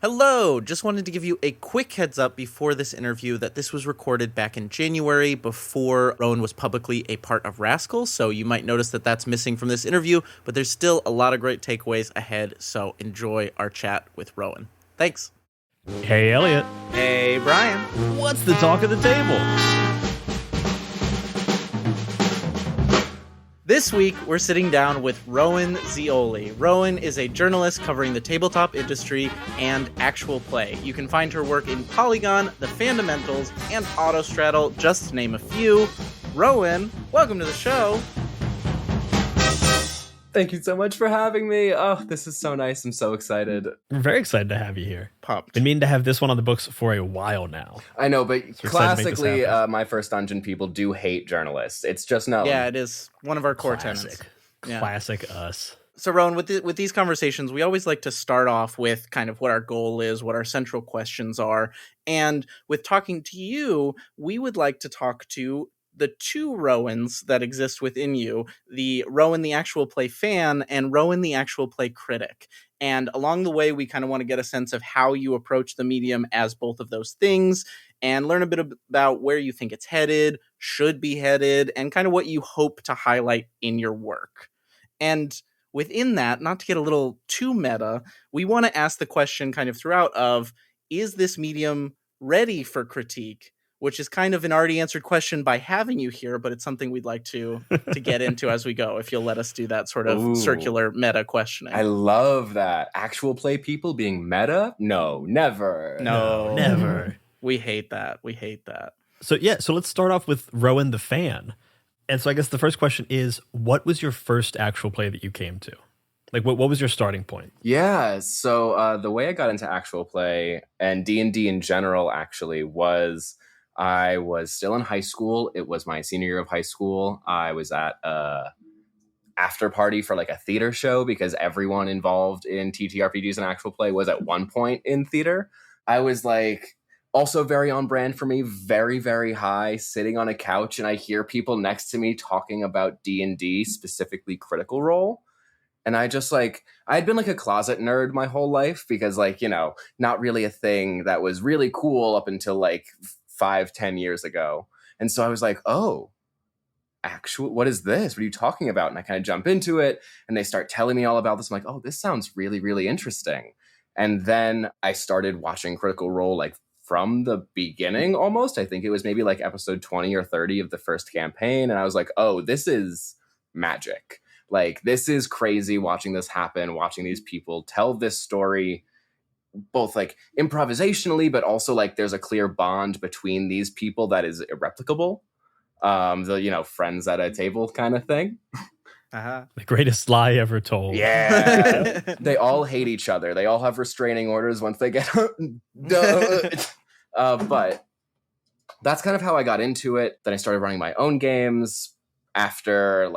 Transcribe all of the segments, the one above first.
Hello! Just wanted to give you a quick heads up before this interview that this was recorded back in January before Rowan was publicly a part of Rascal, so you might notice that that's missing from this interview, but there's still a lot of great takeaways ahead, so enjoy our chat with Rowan. Thanks! Hey, Elliot. Hey, Brian. What's the talk of the table? This week, we're sitting down with Rowan Zeoli. Rowan is a journalist covering the tabletop industry and actual play. You can find her work in Polygon, The Fundamentals, and Autostraddle, just to name a few. Rowan, welcome to the show. Thank you so much for having me. Oh, this is so nice. I'm so excited. We're very excited to have you here. Pumped. Been meaning to have this one on the books for a while now. I know, but So classically, my first dungeon people do hate journalists. It's just known. Yeah, it is one of our core tenets. Yeah. Classic us. So, Rowan, with these conversations, we always like to start off with kind of what our goal is, what our central questions are. And with talking to you, we would like to talk to the two Rowans that exist within you, the Rowan the actual play fan and Rowan the actual play critic. And along the way, we kind of want to get a sense of how you approach the medium as both of those things and learn a bit about where you think it's headed, should be headed, and kind of what you hope to highlight in your work. And within that, not to get a little too meta, we want to ask the question kind of throughout of, is this medium ready for critique? Which is kind of an already answered question by having you here, but it's something we'd like to get into as we go, if you'll let us do that sort of circular meta questioning. I love that. Actual play people being meta? No, never. No, never. We hate that. So let's start off with Rowan the fan. And so I guess the first question is, what was your first actual play that you came to? Like, what was your starting point? Yeah, so the way I got into actual play and D&D in general, actually, was I was still in high school. It was my senior year of high school. I was at a after party for like a theater show because everyone involved in TTRPGs and actual play was at one point in theater. I was like also very on brand for me, very, very high, sitting on a couch, and I hear people next to me talking about D&D, specifically Critical Role. And I just I had been like a closet nerd my whole life because not really a thing that was really cool up until 5-10 years ago. And so I was like, oh, what is this? What are you talking about? And I kind of jump into it and they start telling me all about this. I'm like, oh, this sounds really, really interesting. And then I started watching Critical Role from the beginning almost. I think it was maybe episode 20 or 30 of the first campaign. And I was like, oh, this is magic. This is crazy watching this happen, watching these people tell this story both improvisationally, but also there's a clear bond between these people that is irreplicable. The friends at a table kind of thing. Uh-huh. The greatest lie ever told. Yeah. They all hate each other. They all have restraining orders once they get but that's kind of how I got into it. Then I started running my own games after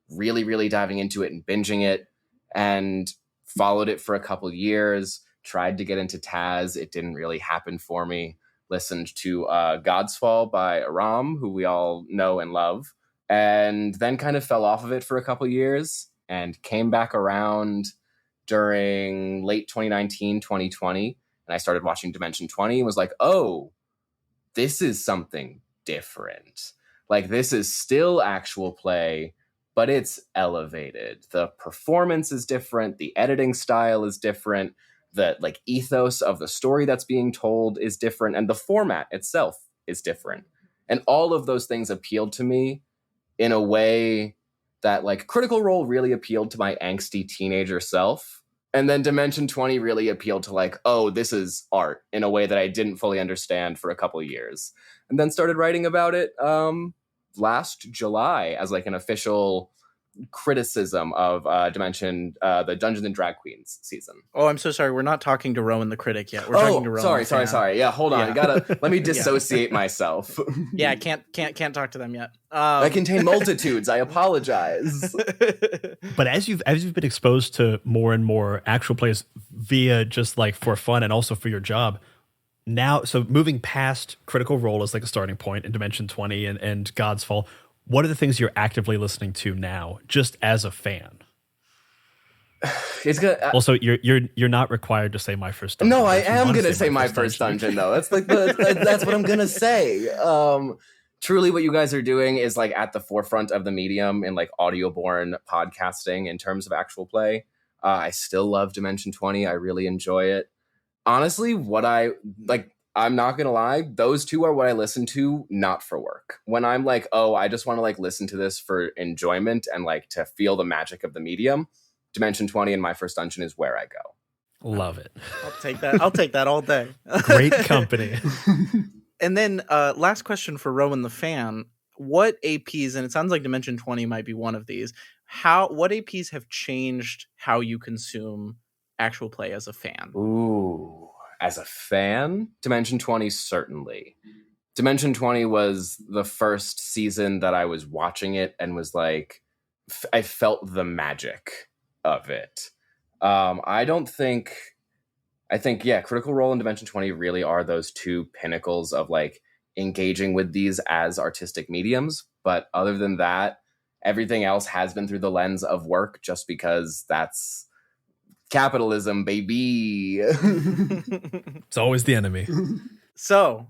really, really diving into it and binging it, and followed it for a couple years. Tried to get into Taz. It didn't really happen for me. Listened to God's Fall by Aram, who we all know and love. And then kind of fell off of it for a couple years and came back around during late 2019, 2020. And I started watching Dimension 20 and was like, oh, this is something different. This is still actual play, but it's elevated. The performance is different. The editing style is different. The ethos of the story that's being told is different, and the format itself is different. And all of those things appealed to me in a way that Critical Role really appealed to my angsty teenager self. And then Dimension 20 really appealed to oh, this is art in a way that I didn't fully understand for a couple of years. And then started writing about it last July as an official criticism of Dimension, the Dungeons and Drag Queens season. Oh, I'm so sorry. We're not talking to Rowan the critic yet. We're talking to Rowan. Sorry. Yeah, hold on. Yeah. Let me dissociate myself. Yeah, I can't talk to them yet. I contain multitudes. I apologize. But as you've been exposed to more and more actual plays via just for fun and also for your job, now, so moving past Critical Role as a starting point in Dimension 20 and God's Fall, what are the things you're actively listening to now, just as a fan? It's gonna. Also, you're not required to say my first dungeon. No, I If you am wanna gonna say my first dungeon though. That's like that's what I'm gonna say. Truly, what you guys are doing is like at the forefront of the medium in like audio-born podcasting in terms of actual play. I still love Dimension 20. I really enjoy it. Honestly, what I like. I'm not gonna lie, those two are what I listen to, not for work. When I'm like, oh, I just want to like listen to this for enjoyment and like to feel the magic of the medium, Dimension 20 and My First Dungeon is where I go. Love it. I'll take that. I'll take that all day. Great company. And then last question for Rowan the fan. What APs, and it sounds like Dimension 20 might be one of these, what APs have changed how you consume actual play as a fan? Ooh. As a fan, Dimension 20, certainly. Dimension 20 was the first season that I was watching it and was like, I felt the magic of it. I think, Critical Role and Dimension 20 really are those two pinnacles of like engaging with these as artistic mediums. But other than that, everything else has been through the lens of work just because that's capitalism, baby. It's always the enemy. So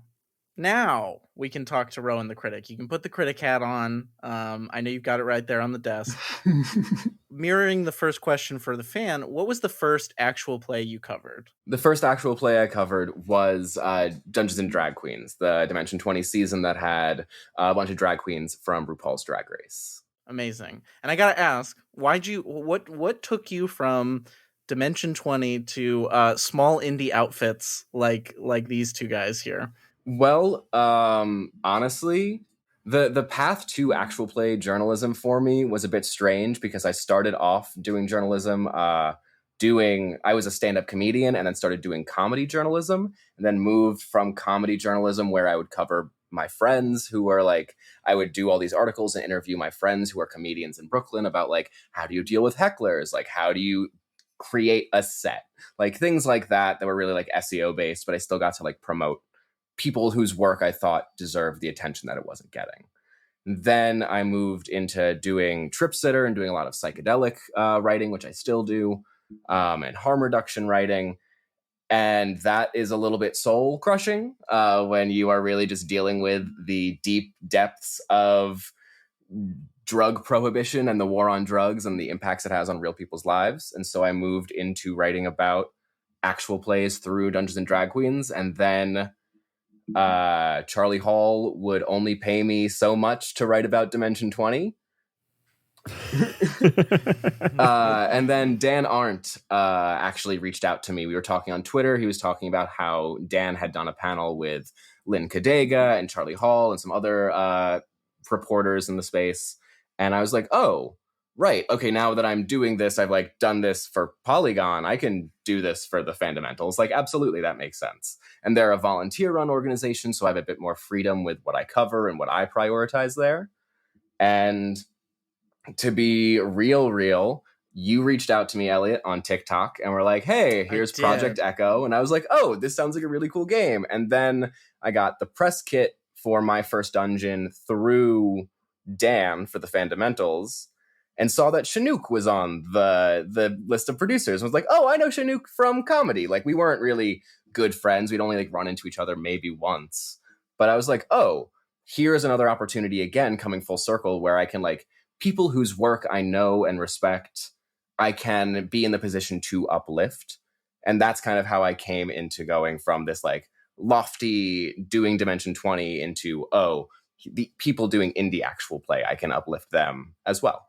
now we can talk to Rowan the critic. You can put the critic hat on. I know you've got it right there on the desk. Mirroring the first question for the fan, what was the first actual play you covered? The first actual play I covered was Dungeons and Drag Queens, the Dimension 20 season that had a bunch of drag queens from RuPaul's Drag Race. Amazing. And I gotta ask, what took you from Dimension 20 to small indie outfits like these two guys here? Well, honestly, the path to actual play journalism for me was a bit strange because I started off doing journalism, I was a stand-up comedian and then started doing comedy journalism and then moved from comedy journalism where I would cover my friends who were like, I would do all these articles and interview my friends who are comedians in Brooklyn about like, how do you deal with hecklers? Like, how do you create a set? Like things like that were really like SEO based, but I still got to like promote people whose work I thought deserved the attention that it wasn't getting. Then I moved into doing Trip Sitter and doing a lot of psychedelic writing, which I still do, and harm reduction writing. And that is a little bit soul crushing when you are really just dealing with the deep depths of drug prohibition and the war on drugs and the impacts it has on real people's lives. And so I moved into writing about actual plays through Dungeons and Drag Queens. And then Charlie Hall would only pay me so much to write about Dimension 20. And then Dan Arndt actually reached out to me. We were talking on Twitter. He was talking about how Dan had done a panel with Lynn Kadega and Charlie Hall and some other reporters in the space. And I was like, oh, right. Okay, now that I'm doing this, I've like done this for Polygon. I can do this for the Fundamentals. Like, absolutely, that makes sense. And they're a volunteer-run organization, so I have a bit more freedom with what I cover and what I prioritize there. And to be real, you reached out to me, Elliot, on TikTok, and were like, hey, here's Project Echo. And I was like, oh, this sounds like a really cool game. And then I got the press kit for My First Dungeon through Dan for the Fundamentals and saw that Chinook was on the list of producers. I was like, oh, I know Chinook from comedy. Like, we weren't really good friends. We'd only like run into each other maybe once. But I was like, oh, here's another opportunity again coming full circle where I can like people whose work I know and respect, I can be in the position to uplift. And that's kind of how I came into going from this like lofty doing Dimension 20 into, oh, the people doing indie actual play, I can uplift them as well.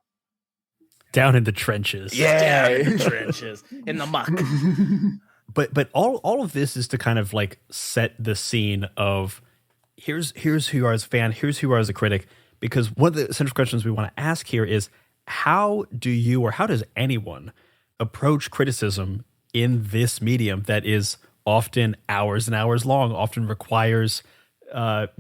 Down in the trenches. Yeah, down in the trenches, in the muck. But all of this is to kind of like set the scene of here's who you are as a fan, here's who you are as a critic. Because one of the central questions we want to ask here is how do you or how does anyone approach criticism in this medium that is often hours and hours long, often requires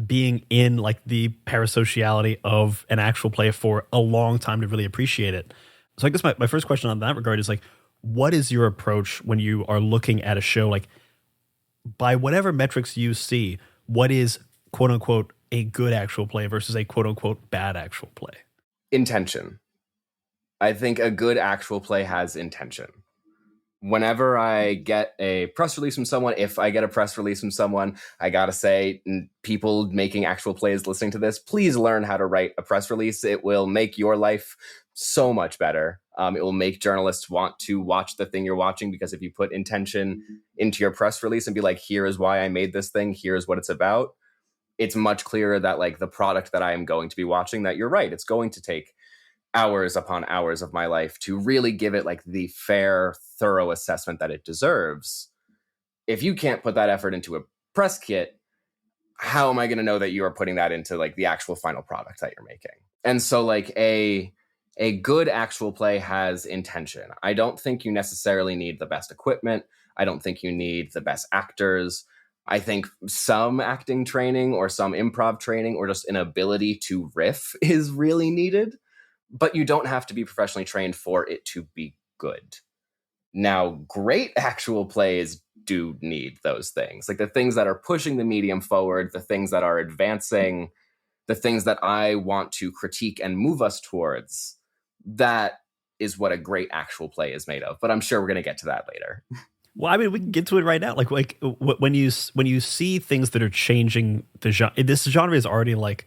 being in like the parasociality of an actual play for a long time to really appreciate it. So I guess my first question on that regard is like, what is your approach when you are looking at a show? Like, by whatever metrics you see, what is quote unquote a good actual play versus a quote unquote bad actual play? Intention. I think a good actual play has intention. whenever I get a press release from someone, if I get a press release from someone, I gotta say, people making actual plays listening to this, please learn how to write a press release. It will make your life so much better. It will make journalists want to watch the thing you're watching, because if you put intention into your press release and be like, here is why I made this thing, here's what it's about, it's much clearer that like the product that I am going to be watching, that you're right, it's going to take hours upon hours of my life to really give it like the fair, thorough assessment that it deserves. If you can't put that effort into a press kit, how am I going to know that you are putting that into like the actual final product that you're making? And so like a good actual play has intention. I don't think you necessarily need the best equipment. I don't think you need the best actors. I think some acting training or some improv training or just an ability to riff is really needed. But you don't have to be professionally trained for it to be good. Now, great actual plays do need those things, like the things that are pushing the medium forward, the things that are advancing, the things that I want to critique and move us towards. That is what a great actual play is made of. But I'm sure we're going to get to that later. Well, I mean, we can get to it right now. Like when you see things that are changing the genre, this genre is already like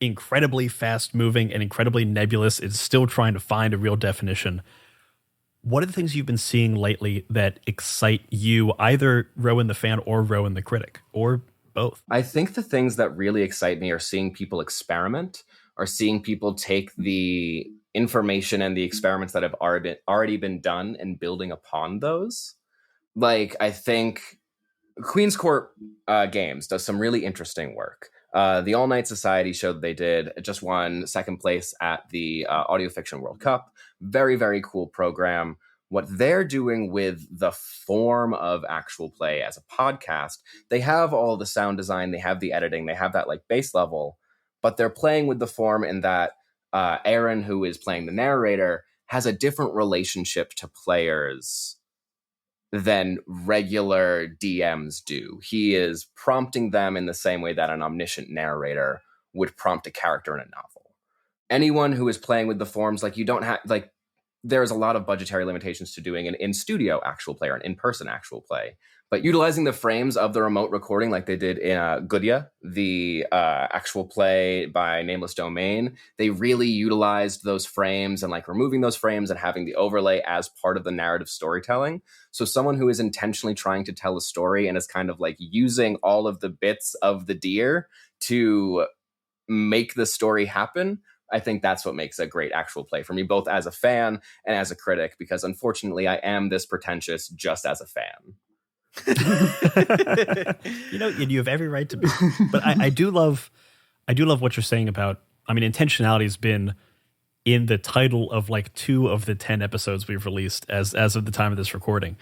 incredibly fast moving and incredibly nebulous. It's still trying to find a real definition. What are the things you've been seeing lately that excite you, either Rowan the fan or Rowan the critic, or both? I think the things that really excite me are seeing people experiment, are seeing people take the information and the experiments that have already been done and building upon those. Like, I think Queen's Court Games does some really interesting work. The All Night Society show that they did just won second place at the Audio Fiction World Cup. Very, very cool program. What they're doing with the form of actual play as a podcast, they have all the sound design, they have the editing, they have that like base level, but they're playing with the form in that Aaron, who is playing the narrator, has a different relationship to players than regular DMs do. He is prompting them in the same way that an omniscient narrator would prompt a character in a novel. Anyone who is playing with the forms, like you don't have, like, there's a lot of budgetary limitations to doing an in-studio actual play or an in-person actual play. But utilizing the frames of the remote recording like they did in Goodia, the actual play by Nameless Domain, they really utilized those frames and like removing those frames and having the overlay as part of the narrative storytelling. So someone who is intentionally trying to tell a story and is kind of like using all of the bits of the deer to make the story happen, I think that's what makes a great actual play for me, both as a fan and as a critic, because unfortunately I am this pretentious just as a fan. You know, you have every right to be, but I do love what you're saying about, I mean, intentionality has been in the title of like 2 of the 10 episodes we've released as of the time of this recording.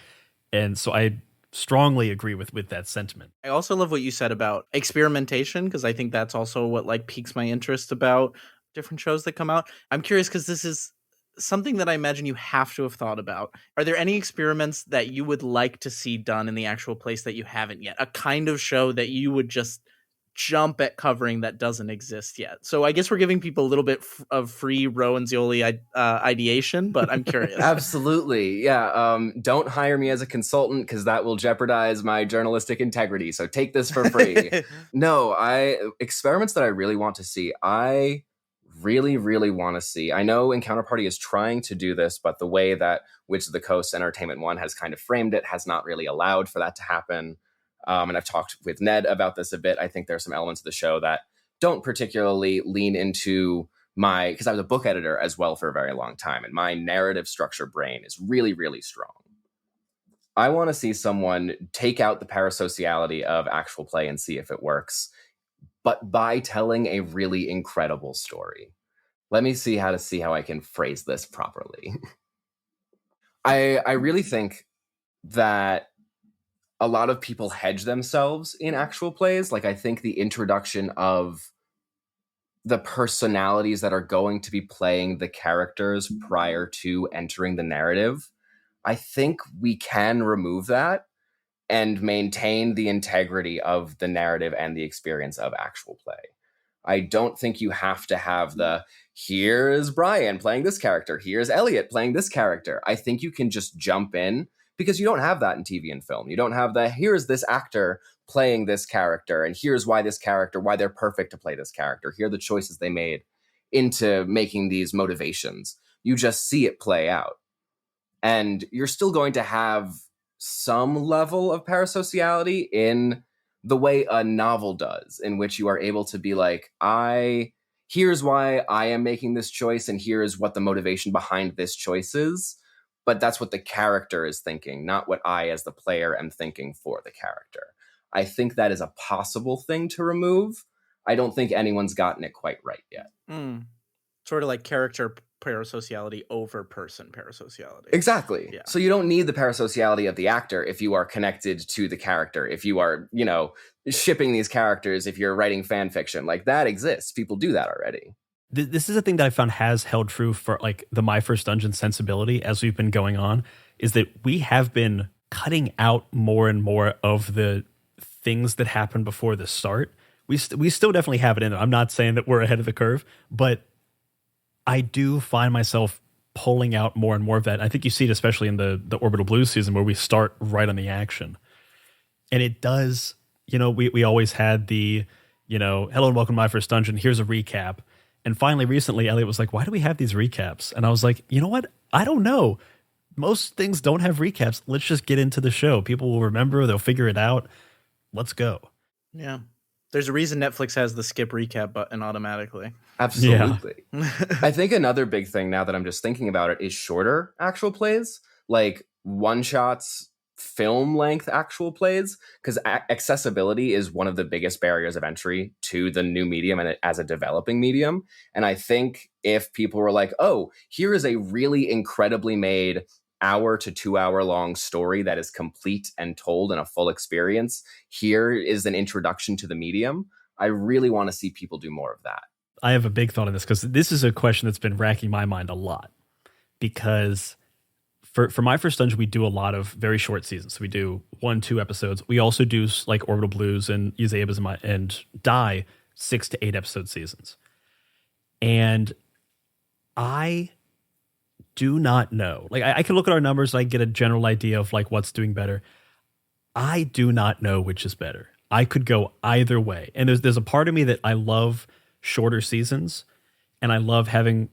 And so I strongly agree with that sentiment. I also love what you said about experimentation, because I think that's also what like piques my interest about different shows that come out. I'm curious because this is something that I imagine you have to have thought about. Are there any experiments that you would like to see done in the actual place that you haven't yet? A kind of show that you would just jump at covering that doesn't exist yet? So I guess we're giving people a little bit of free Rowan Zeoli ideation, but I'm curious. Absolutely. Yeah. Don't hire me as a consultant because that will jeopardize my journalistic integrity. So take this for free. No, experiments that I really want to see. I really want to see. I know Encounter Party is trying to do this, but the way that Wits of the Coast Entertainment One has kind of framed it has not really allowed for that to happen. And I've talked with Ned about this a bit. I think there's some elements of the show that don't particularly lean into because I was a book editor as well for a very long time, and my narrative structure brain is really strong. I want to see someone take out the parasociality of actual play and see if it works, but by telling a really incredible story. Let me see how I can phrase this properly. I really think that a lot of people hedge themselves in actual plays. Like, I think the introduction of the personalities that are going to be playing the characters prior to entering the narrative, I think we can remove that and maintain the integrity of the narrative and the experience of actual play. I don't think you have to have here's Brian playing this character, here's Elliot playing this character. I think you can just jump in because you don't have that in TV and film. You don't have here's this actor playing this character, and here's why they're perfect to play this character. Here are the choices they made into making these motivations. You just see it play out. And you're still going to have some level of parasociality in the way a novel does, in which you are able to be like, here's why I am making this choice, and here's what the motivation behind this choice is. But that's what the character is thinking, not what I, as the player, am thinking for the character. I think that is a possible thing to remove. I don't think anyone's gotten it quite right yet. Sort of like character parasociality over person parasociality. Exactly. Yeah. So you don't need the parasociality of the actor if you are connected to the character, if you are, shipping these characters, if you're writing fan fiction. Like, that exists. People do that already. This is a thing that I found has held true for like the My First Dungeon sensibility as we've been going on, is that we have been cutting out more and more of the things that happen before the start. We still definitely have it in there. I'm not saying that we're ahead of the curve, but I do find myself pulling out more and more of that. I think you see it especially in the Orbital Blues season, where we start right on the action. And it does, we always had the, hello and welcome to My First Dungeon, here's a recap. And finally, recently, Elliot was like, why do we have these recaps? And I was like, you know what? I don't know. Most things don't have recaps. Let's just get into the show. People will remember, they'll figure it out. Let's go. Yeah. There's a reason Netflix has the skip recap button automatically. Absolutely. Yeah. I think another big thing, now that I'm just thinking about it, is shorter actual plays, like one-shots, film-length actual plays, because accessibility is one of the biggest barriers of entry to the new medium and as a developing medium. And I think if people were like, oh, here is a really incredibly made hour to 2 hour long story that is complete and told in a full experience, here is an introduction to the medium, I really want to see people do more of that. I have a big thought on this, because this is a question that's been racking my mind a lot. Because for My First Dungeon, we do a lot of very short seasons. So we do 1-2 episodes. We also do like Orbital Blues and Eusebius and Die 6 to 8 episode seasons. And I do not know. Like, I can look at our numbers, I get a general idea of like what's doing better. I do not know which is better. I could go either way. And there's a part of me that I love shorter seasons, and I love being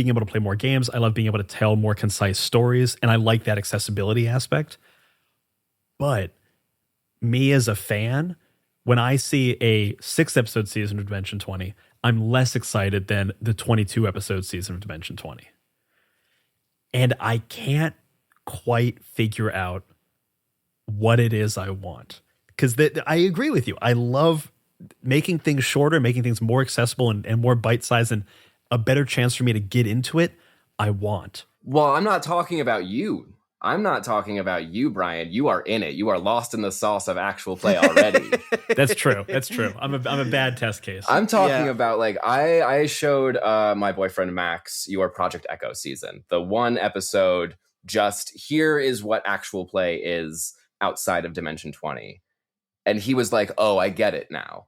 able to play more games. I love being able to tell more concise stories, and I like that accessibility aspect. But me as a fan, when I see a 6 episode season of Dimension 20, I'm less excited than the 22 episode season of Dimension 20. And I can't quite figure out what it is I want. Because I agree with you. I love making things shorter, making things more accessible and more bite-sized, and a better chance for me to get into it. I want. Well, I'm not talking about you. I'm not talking about you, Brian. You are in it. You are lost in the sauce of actual play already. That's true. That's true. I'm a bad test case. I'm talking about, like, I showed my boyfriend Max your Project Echo season. The one episode, just here is what actual play is outside of Dimension 20. And he was like, oh, I get it now.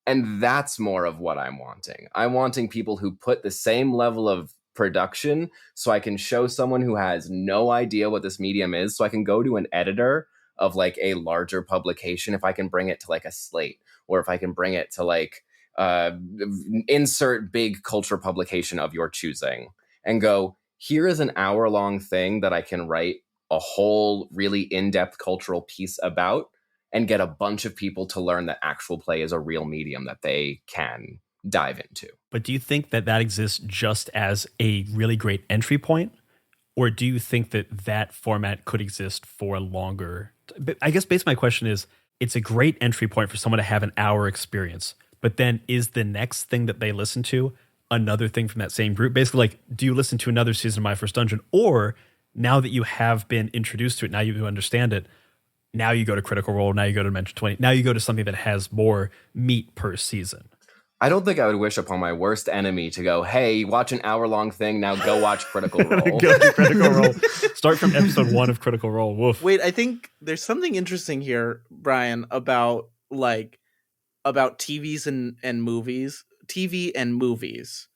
And that's more of what I'm wanting. I'm wanting people who put the same level of production so I can show someone who has no idea what this medium is. So I can go to an editor of like a larger publication, if I can bring it to like a Slate, or if I can bring it to like insert big culture publication of your choosing, and go, here is an hour-long thing that I can write a whole really in-depth cultural piece about, and get a bunch of people to learn that actual play is a real medium that they can dive into. But do you think that exists just as a really great entry point? Or do you think that format could exist for longer? But I guess basically my question is, it's a great entry point for someone to have an hour experience. But then is the next thing that they listen to another thing from that same group? Basically, like, do you listen to another season of My First Dungeon? Or now that you have been introduced to it, now you understand it, now you go to Critical Role, now you go to Dimension 20, now you go to something that has more meat per season. I don't think I would wish upon my worst enemy to go, hey, watch an hour-long thing, now go watch Critical Role. Go to Critical Role. Start from episode 1 of Critical Role. Woof. Wait, I think there's something interesting here, Brian, about TVs and movies, TV and movies,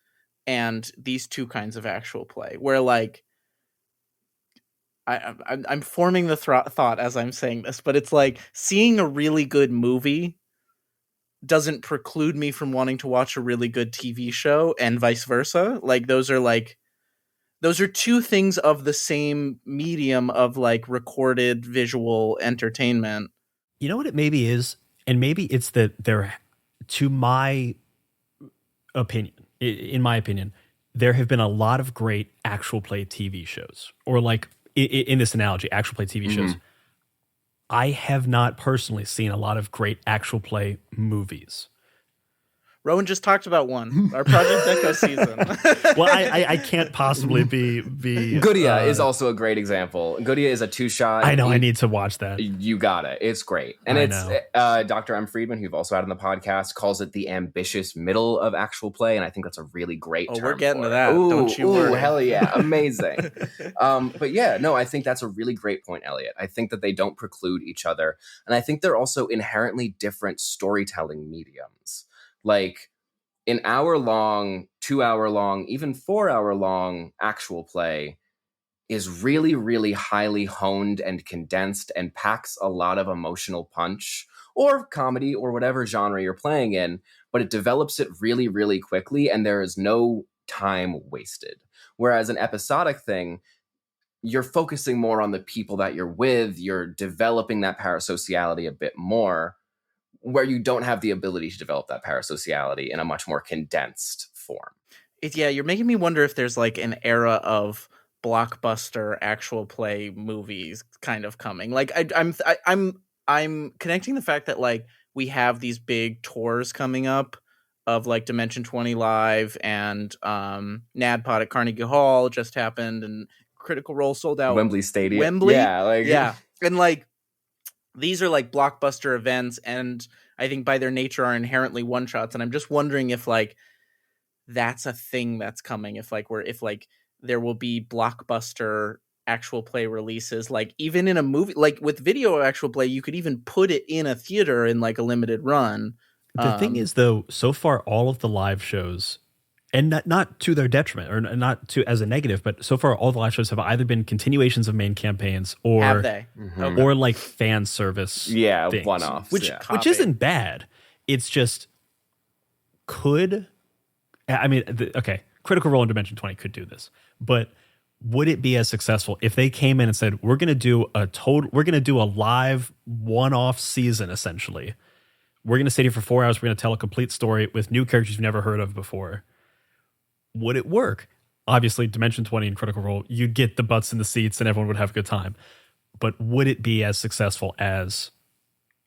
and these two kinds of actual play, where like I'm forming the thought as I'm saying this, but it's like seeing a really good movie doesn't preclude me from wanting to watch a really good TV show, and vice versa. Like those are two things of the same medium of like recorded visual entertainment. You know what it maybe is? And maybe it's that there, to my opinion, in my opinion, there have been a lot of great actual play TV shows, or like in this analogy, actual play TV shows. I have not personally seen a lot of great actual play movies. Rowan just talked about one, our Project Echo season. Well, I can't possibly be. Goodia is also a great example. Goodia is a 2-shot. I know. I need to watch that. You got it. It's great. And Dr. M. Friedman, who you've also had on the podcast, calls it the ambitious middle of actual play. And I think that's a really great term. We're getting to that. Don't you worry. Hell yeah. Amazing. But yeah, no, I think that's a really great point, Elliot. I think that they don't preclude each other. And I think they're also inherently different storytelling mediums. Like an hour-long, 2-hour-long, even 4-hour-long actual play is really, really highly honed and condensed and packs a lot of emotional punch, or comedy, or whatever genre you're playing in, but it develops it really, really quickly, and there is no time wasted. Whereas an episodic thing, you're focusing more on the people that you're with, you're developing that parasociality a bit more, where you don't have the ability to develop that parasociality in a much more condensed form. You're making me wonder if there's like an era of blockbuster actual play movies kind of coming. Like I'm connecting the fact that like we have these big tours coming up of like Dimension 20 Live and NADPOD at Carnegie Hall just happened, and Critical Role sold out Wembley Stadium. Yeah. And like these are like blockbuster events, and I think by their nature are inherently one shots. And I'm just wondering if like that's a thing that's coming. If there will be blockbuster actual play releases, like even in a movie, like with video actual play, you could even put it in a theater in like a limited run. The thing is, though, so far all of the live shows, and not to their detriment or not to as a negative, but so far all the live shows have either been continuations of main campaigns or have they? Mm-hmm. Or like fan service, things, one-offs, which isn't bad. It's just Critical Role and Dimension 20 could do this, but would it be as successful if they came in and said, we're going to do a live one-off season, essentially. We're going to sit here for 4 hours. We're going to tell a complete story with new characters you've never heard of before. Would it work? Obviously, Dimension 20 and Critical Role, you'd get the butts in the seats and everyone would have a good time. But would it be as successful as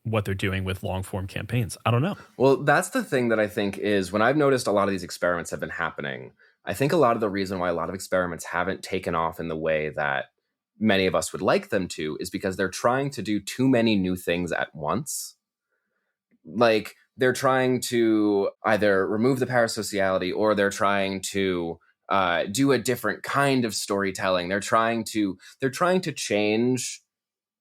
what they're doing with long-form campaigns? I don't know. Well, that's the thing that I think is, when I've noticed a lot of these experiments have been happening, I think a lot of the reason why a lot of experiments haven't taken off in the way that many of us would like them to is because they're trying to do too many new things at once. Like, they're trying to either remove the parasociality, or they're trying to do a different kind of storytelling. They're trying to change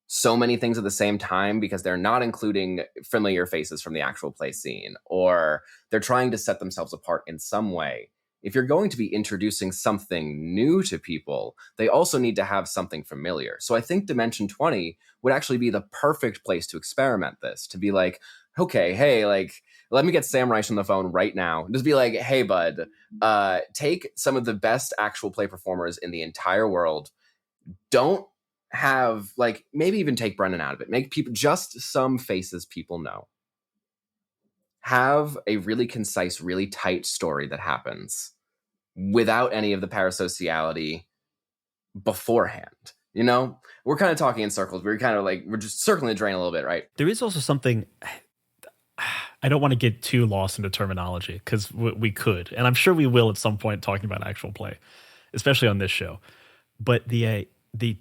so many things at the same time because they're not including familiar faces from the actual play scene, or they're trying to set themselves apart in some way. If you're going to be introducing something new to people, they also need to have something familiar. So I think Dimension 20 would actually be the perfect place to experiment this, to be like, okay, hey, like, let me get Sam Reich on the phone right now. Just be like, hey, bud, take some of the best actual play performers in the entire world. Don't have, like, maybe even take Brennan out of it. Make people, just some faces people know. Have a really concise, really tight story that happens without any of the parasociality beforehand. You know, we're kind of talking in circles. We're just circling the drain a little bit, right? There is also something, I don't want to get too lost into terminology because we could, and I'm sure we will at some point talking about actual play, especially on this show. But the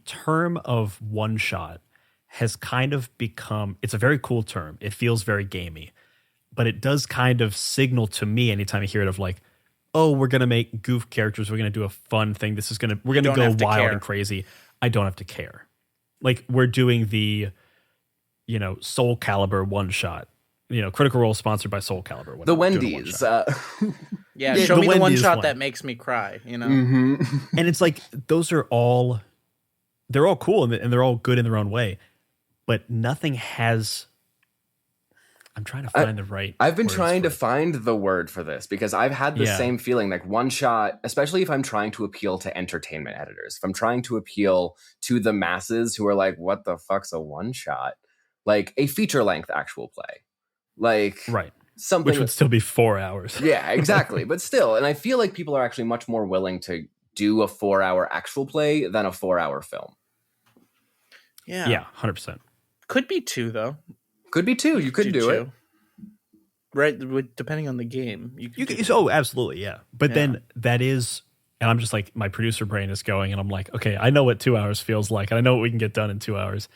term of one shot has kind of become, it's a very cool term. It feels very gamey, but it does kind of signal to me anytime I hear it of like, oh, we're going to make goof characters. We're going to do a fun thing. We're going to go wild and crazy. I don't have to care. Like, we're doing the, Soul Calibur one shot. Critical Role sponsored by Soul Calibur. The Wendy's. Show me the one shot that makes me cry, Mm-hmm. And it's like, those are all they're all cool and they're all good in their own way, but nothing has. I'm trying to find the right. I've been trying to find the word for this because I've had the same feeling, like one shot, especially if I'm trying to appeal to entertainment editors, if I'm trying to appeal to the masses who are like, what the fuck's a one shot? Like a feature length actual play, like something which would still be 4 hours. Yeah, exactly. But still, and I feel like people are actually much more willing to do a 4-hour actual play than a 4-hour film. Yeah, 100%. Could be 2 though. Could be 2. You could do it. Right, depending on the game. You could absolutely, yeah. But then that is, and I'm just like, my producer brain is going, and I'm like, okay, I know what 2 hours feels like, and I know what we can get done in 2 hours.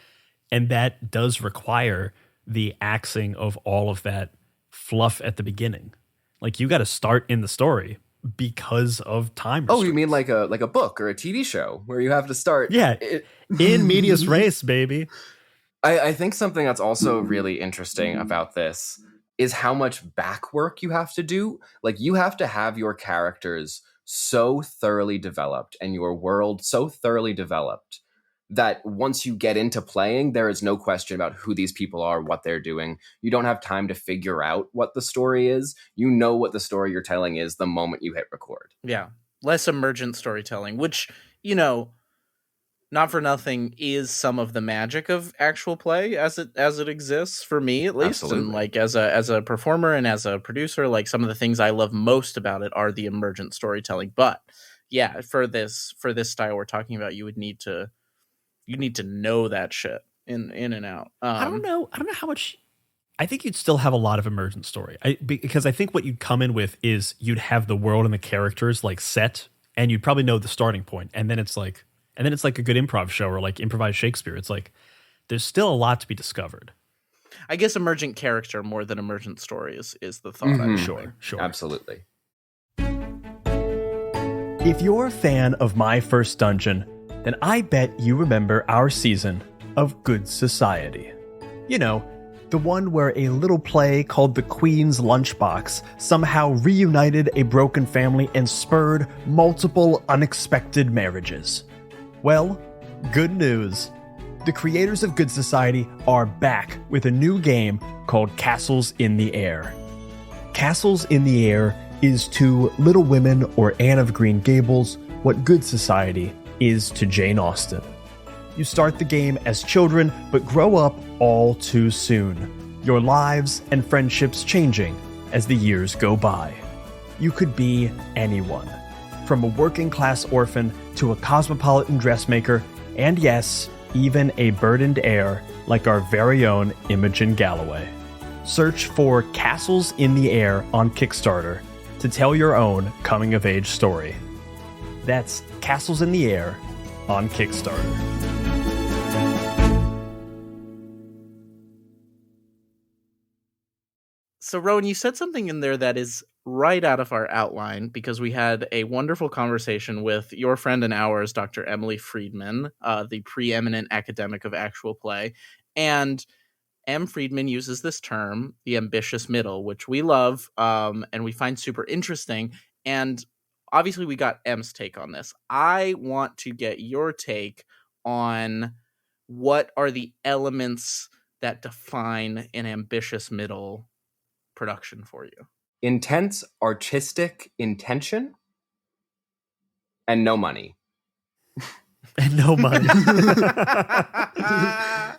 And that does require the axing of all of that fluff at the beginning. Like, you got to start in the story because of time restraints. Oh, you mean like a book or a TV show where you have to start? Yeah, in medias res, baby. I think something that's also really interesting about this is how much back work you have to do. Like, you have to have your characters so thoroughly developed and your world so thoroughly developed that once you get into playing, there is no question about who these people are, what they're doing. You don't have time to figure out what the story is. You know what the story you're telling is the moment you hit record. Yeah. Less emergent storytelling, which, you know, not for nothing is some of the magic of actual play as it exists for me, at least. Absolutely. And like as a performer and as a producer, like some of the things I love most about it are the emergent storytelling. But yeah, for this style we're talking about, you need to know that shit in and out. I don't know how much. I think you'd still have a lot of emergent story. Because I think what you'd come in with is you'd have the world and the characters like set, and you'd probably know the starting point, and then it's like a good improv show or like improvised Shakespeare. It's like there's still a lot to be discovered. I guess emergent character more than emergent story is the thought. Mm-hmm. I'm Sure. Absolutely. If you're a fan of My First Dungeon, then I bet you remember our season of Good Society. You know, the one where a little play called The Queen's Lunchbox somehow reunited a broken family and spurred multiple unexpected marriages. Well, good news. The creators of Good Society are back with a new game called Castles in the Air. Castles in the Air is to Little Women or Anne of Green Gables what Good Society is to Jane Austen. You start the game as children, but grow up all too soon. Your lives and friendships changing as the years go by. You could be anyone, from a working-class orphan to a cosmopolitan dressmaker, and yes, even a burdened heir like our very own Imogen Galloway. Search for Castles in the Air on Kickstarter to tell your own coming-of-age story. That's Castles in the Air on Kickstarter. So, Rowan, you said something in there that is right out of our outline, because we had a wonderful conversation with your friend and ours, Dr. Emily Friedman, the preeminent academic of actual play. And M. Friedman uses this term, the ambitious middle, which we love and we find super interesting. And obviously we got M's take on this. I want to get your take on what are the elements that define an ambitious middle production for you. Intense artistic intention and no money. And no money.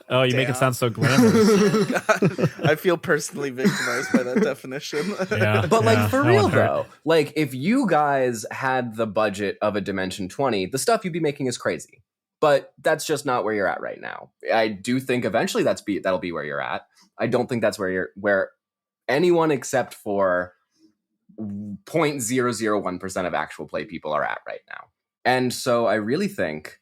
Oh, you make it sound so glamorous. God, I feel personally victimized by that definition. Yeah, But like for real one hurt. though, like if you guys had the budget of a Dimension 20, the stuff you'd be making is crazy. But that's just not where you're at right now. I do think eventually that'll be where you're at. I don't think that's where anyone except for 0.001% of actual play people are at right now. And so I really think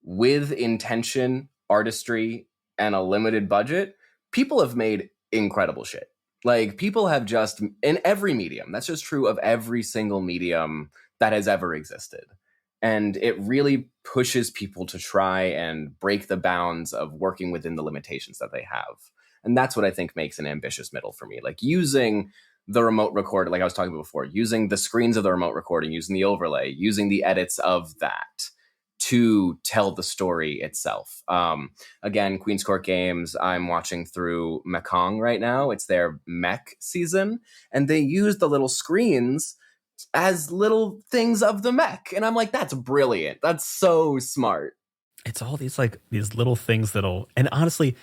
with intention, artistry, and a limited budget, people have made incredible shit. Like people have just, in every medium, that's just true of every single medium that has ever existed. And it really pushes people to try and break the bounds of working within the limitations that they have. And that's what I think makes an ambitious middle for me. Like using the remote recorder, like I was talking about before, using the screens of the remote recording, using the overlay, using the edits of that to tell the story itself. Again, Queen's Court Games, I'm watching through Mekong right now. It's their mech season, and they use the little screens as little things of the mech. And I'm like, that's brilliant. That's so smart. It's all these little things that'll, and honestly,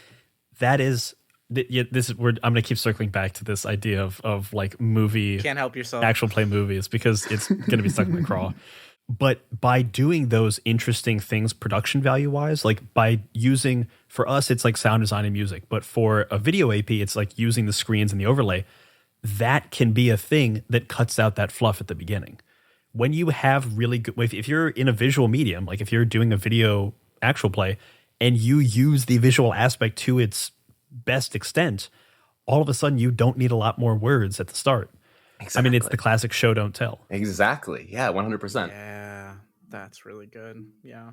that is this is where I'm going to keep circling back to this idea of like movie, can't help yourself, actual play movies, because it's going to be stuck in the craw. But by doing those interesting things production value wise, like by using, for us, it's like sound design and music, but for a video AP, it's like using the screens and the overlay. That can be a thing that cuts out that fluff at the beginning. When you have really good, if you're in a visual medium, like if you're doing a video actual play and you use the visual aspect to its best extent, all of a sudden you don't need a lot more words at the start. Exactly. I mean, it's the classic show, don't tell. Exactly. Yeah, 100%. Yeah, that's really good. Yeah.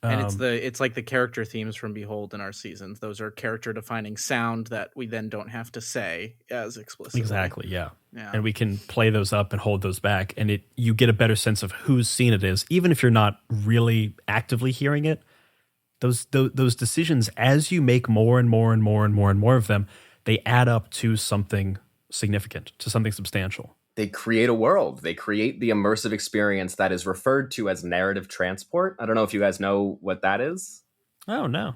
And it's like the character themes from Behold in our seasons. Those are character defining sound that we then don't have to say as explicitly. Exactly, yeah. And we can play those up and hold those back, and you get a better sense of whose scene it is, even if you're not really actively hearing it. Those decisions, as you make more and more and more and more and more of them, they add up to something significant, to something substantial. They create a world. They create the immersive experience that is referred to as narrative transport. I don't know if you guys know what that is. Oh, no.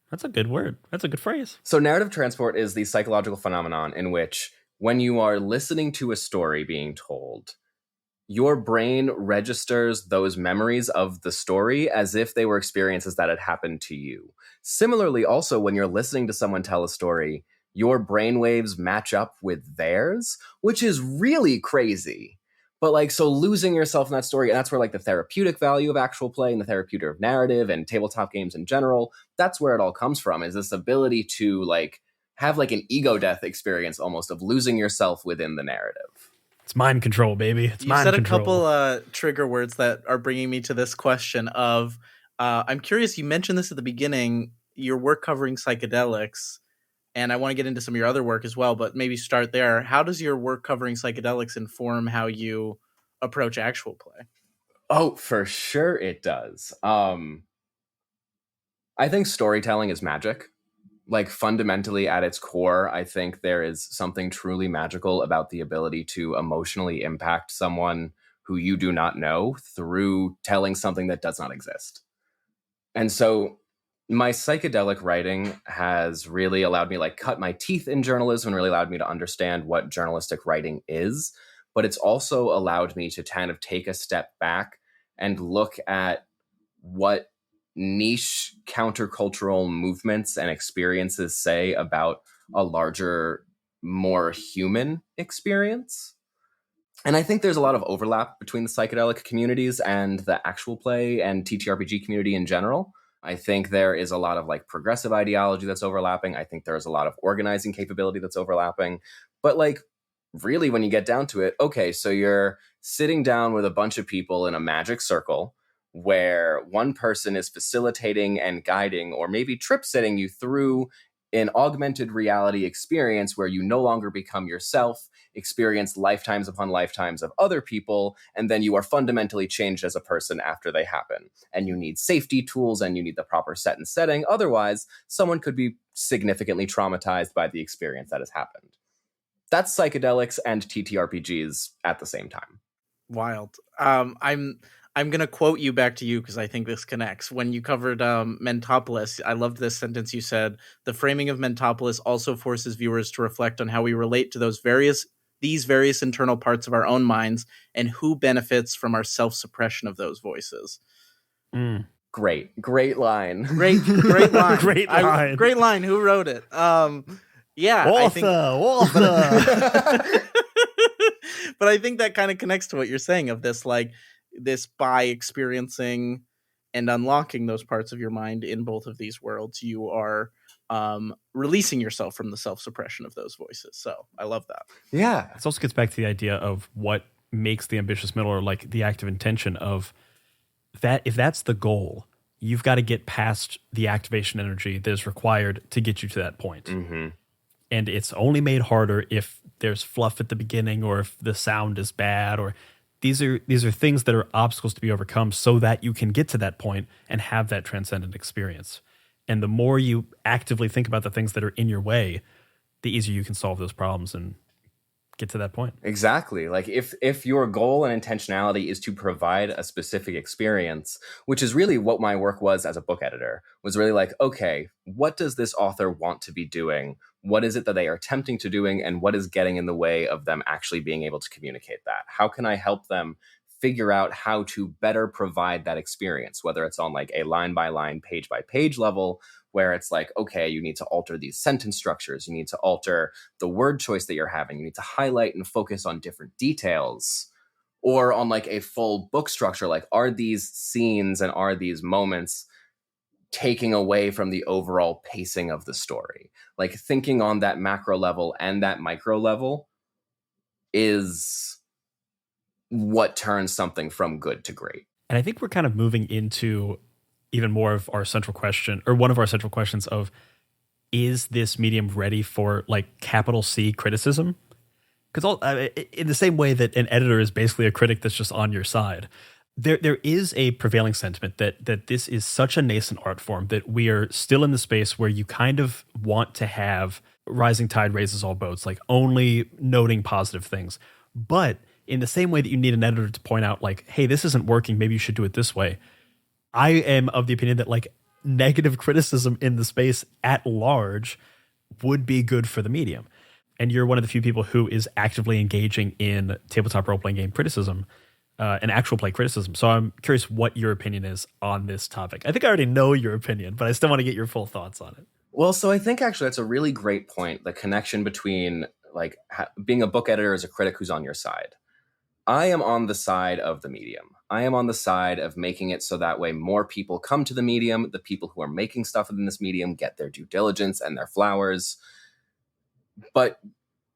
That's a good word. That's a good phrase. So narrative transport is the psychological phenomenon in which when you are listening to a story being told, your brain registers those memories of the story as if they were experiences that had happened to you. Similarly, also, when you're listening to someone tell a story, your brainwaves match up with theirs, which is really crazy. But so losing yourself in that story, and that's where the therapeutic value of actual play and the therapeutic of narrative and tabletop games in general, that's where it all comes from, is this ability to have an ego death experience almost of losing yourself within the narrative. It's mind control, baby. It's mind control. You said a couple trigger words that are bringing me to this question of, I'm curious, you mentioned this at the beginning, your work covering psychedelics, and I want to get into some of your other work as well, but maybe start there. How does your work covering psychedelics inform how you approach actual play? Oh, for sure it does. I think storytelling is magic. Fundamentally at its core, I think there is something truly magical about the ability to emotionally impact someone who you do not know through telling something that does not exist. And so my psychedelic writing has really allowed me cut my teeth in journalism and really allowed me to understand what journalistic writing is. But it's also allowed me to kind of take a step back and look at what niche countercultural movements and experiences say about a larger, more human experience. And I think there's a lot of overlap between the psychedelic communities and the actual play and TTRPG community in general. I think there is a lot of progressive ideology that's overlapping. I think there's a lot of organizing capability that's overlapping. But really, when you get down to it, okay, so you're sitting down with a bunch of people in a magic circle where one person is facilitating and guiding or maybe trip setting you through an augmented reality experience where you no longer become yourself, experience lifetimes upon lifetimes of other people, and then you are fundamentally changed as a person after they happen. And you need safety tools and you need the proper set and setting. Otherwise, someone could be significantly traumatized by the experience that has happened. That's psychedelics and TTRPGs at the same time. Wild. I'm going to quote you back to you because I think this connects. When you covered Mentopolis, I loved this sentence you said. The framing of Mentopolis also forces viewers to reflect on how we relate to these various internal parts of our own minds and who benefits from our self-suppression of those voices. Great line. Great line. Great line. Great line. Who wrote it? Yeah. Walther. But I think that kind of connects to what you're saying of this, this by experiencing and unlocking those parts of your mind in both of these worlds, you are releasing yourself from the self-suppression of those voices. So I love that. Yeah. This also gets back to the idea of what makes the ambitious middle, or the active intention of that. If that's the goal, you've got to get past the activation energy that is required to get you to that point. Mm-hmm. And it's only made harder if there's fluff at the beginning or if the sound is bad, or these are things that are obstacles to be overcome so that you can get to that point and have that transcendent experience. And the more you actively think about the things that are in your way, the easier you can solve those problems and get to that point. Exactly. Like if your goal and intentionality is to provide a specific experience, which is really what my work was as a book editor, was really like, okay, what does this author want to be doing? What is it that they are attempting to doing, and what is getting in the way of them actually being able to communicate that? How can I help them figure out how to better provide that experience, whether it's on like a line by line, page by page level, where it's like, okay, you need to alter these sentence structures, you need to alter the word choice that you're having, you need to highlight and focus on different details, or on like a full book structure, like are these scenes and are these moments taking away from the overall pacing of the story? Like thinking on that macro level and that micro level is what turns something from good to great. And I think we're kind of moving into even more of our central question, or one of our central questions of, is this medium ready for like capital C criticism? Because in the same way that an editor is basically a critic that's just on your side, there is a prevailing sentiment that this is such a nascent art form that we are still in the space where you kind of want to have rising tide raises all boats, like only noting positive things. But in the same way that you need an editor to point out like, hey, this isn't working, maybe you should do it this way, I am of the opinion that like negative criticism in the space at large would be good for the medium. And you're one of the few people who is actively engaging in tabletop role-playing game criticism, and actual play criticism. So I'm curious what your opinion is on this topic. I think I already know your opinion, but I still want to get your full thoughts on it. Well, so I think actually that's a really great point, the connection between like being a book editor as a critic who's on your side. I am on the side of the medium. I am on the side of making it so that way more people come to the medium. The people who are making stuff in this medium get their due diligence and their flowers. But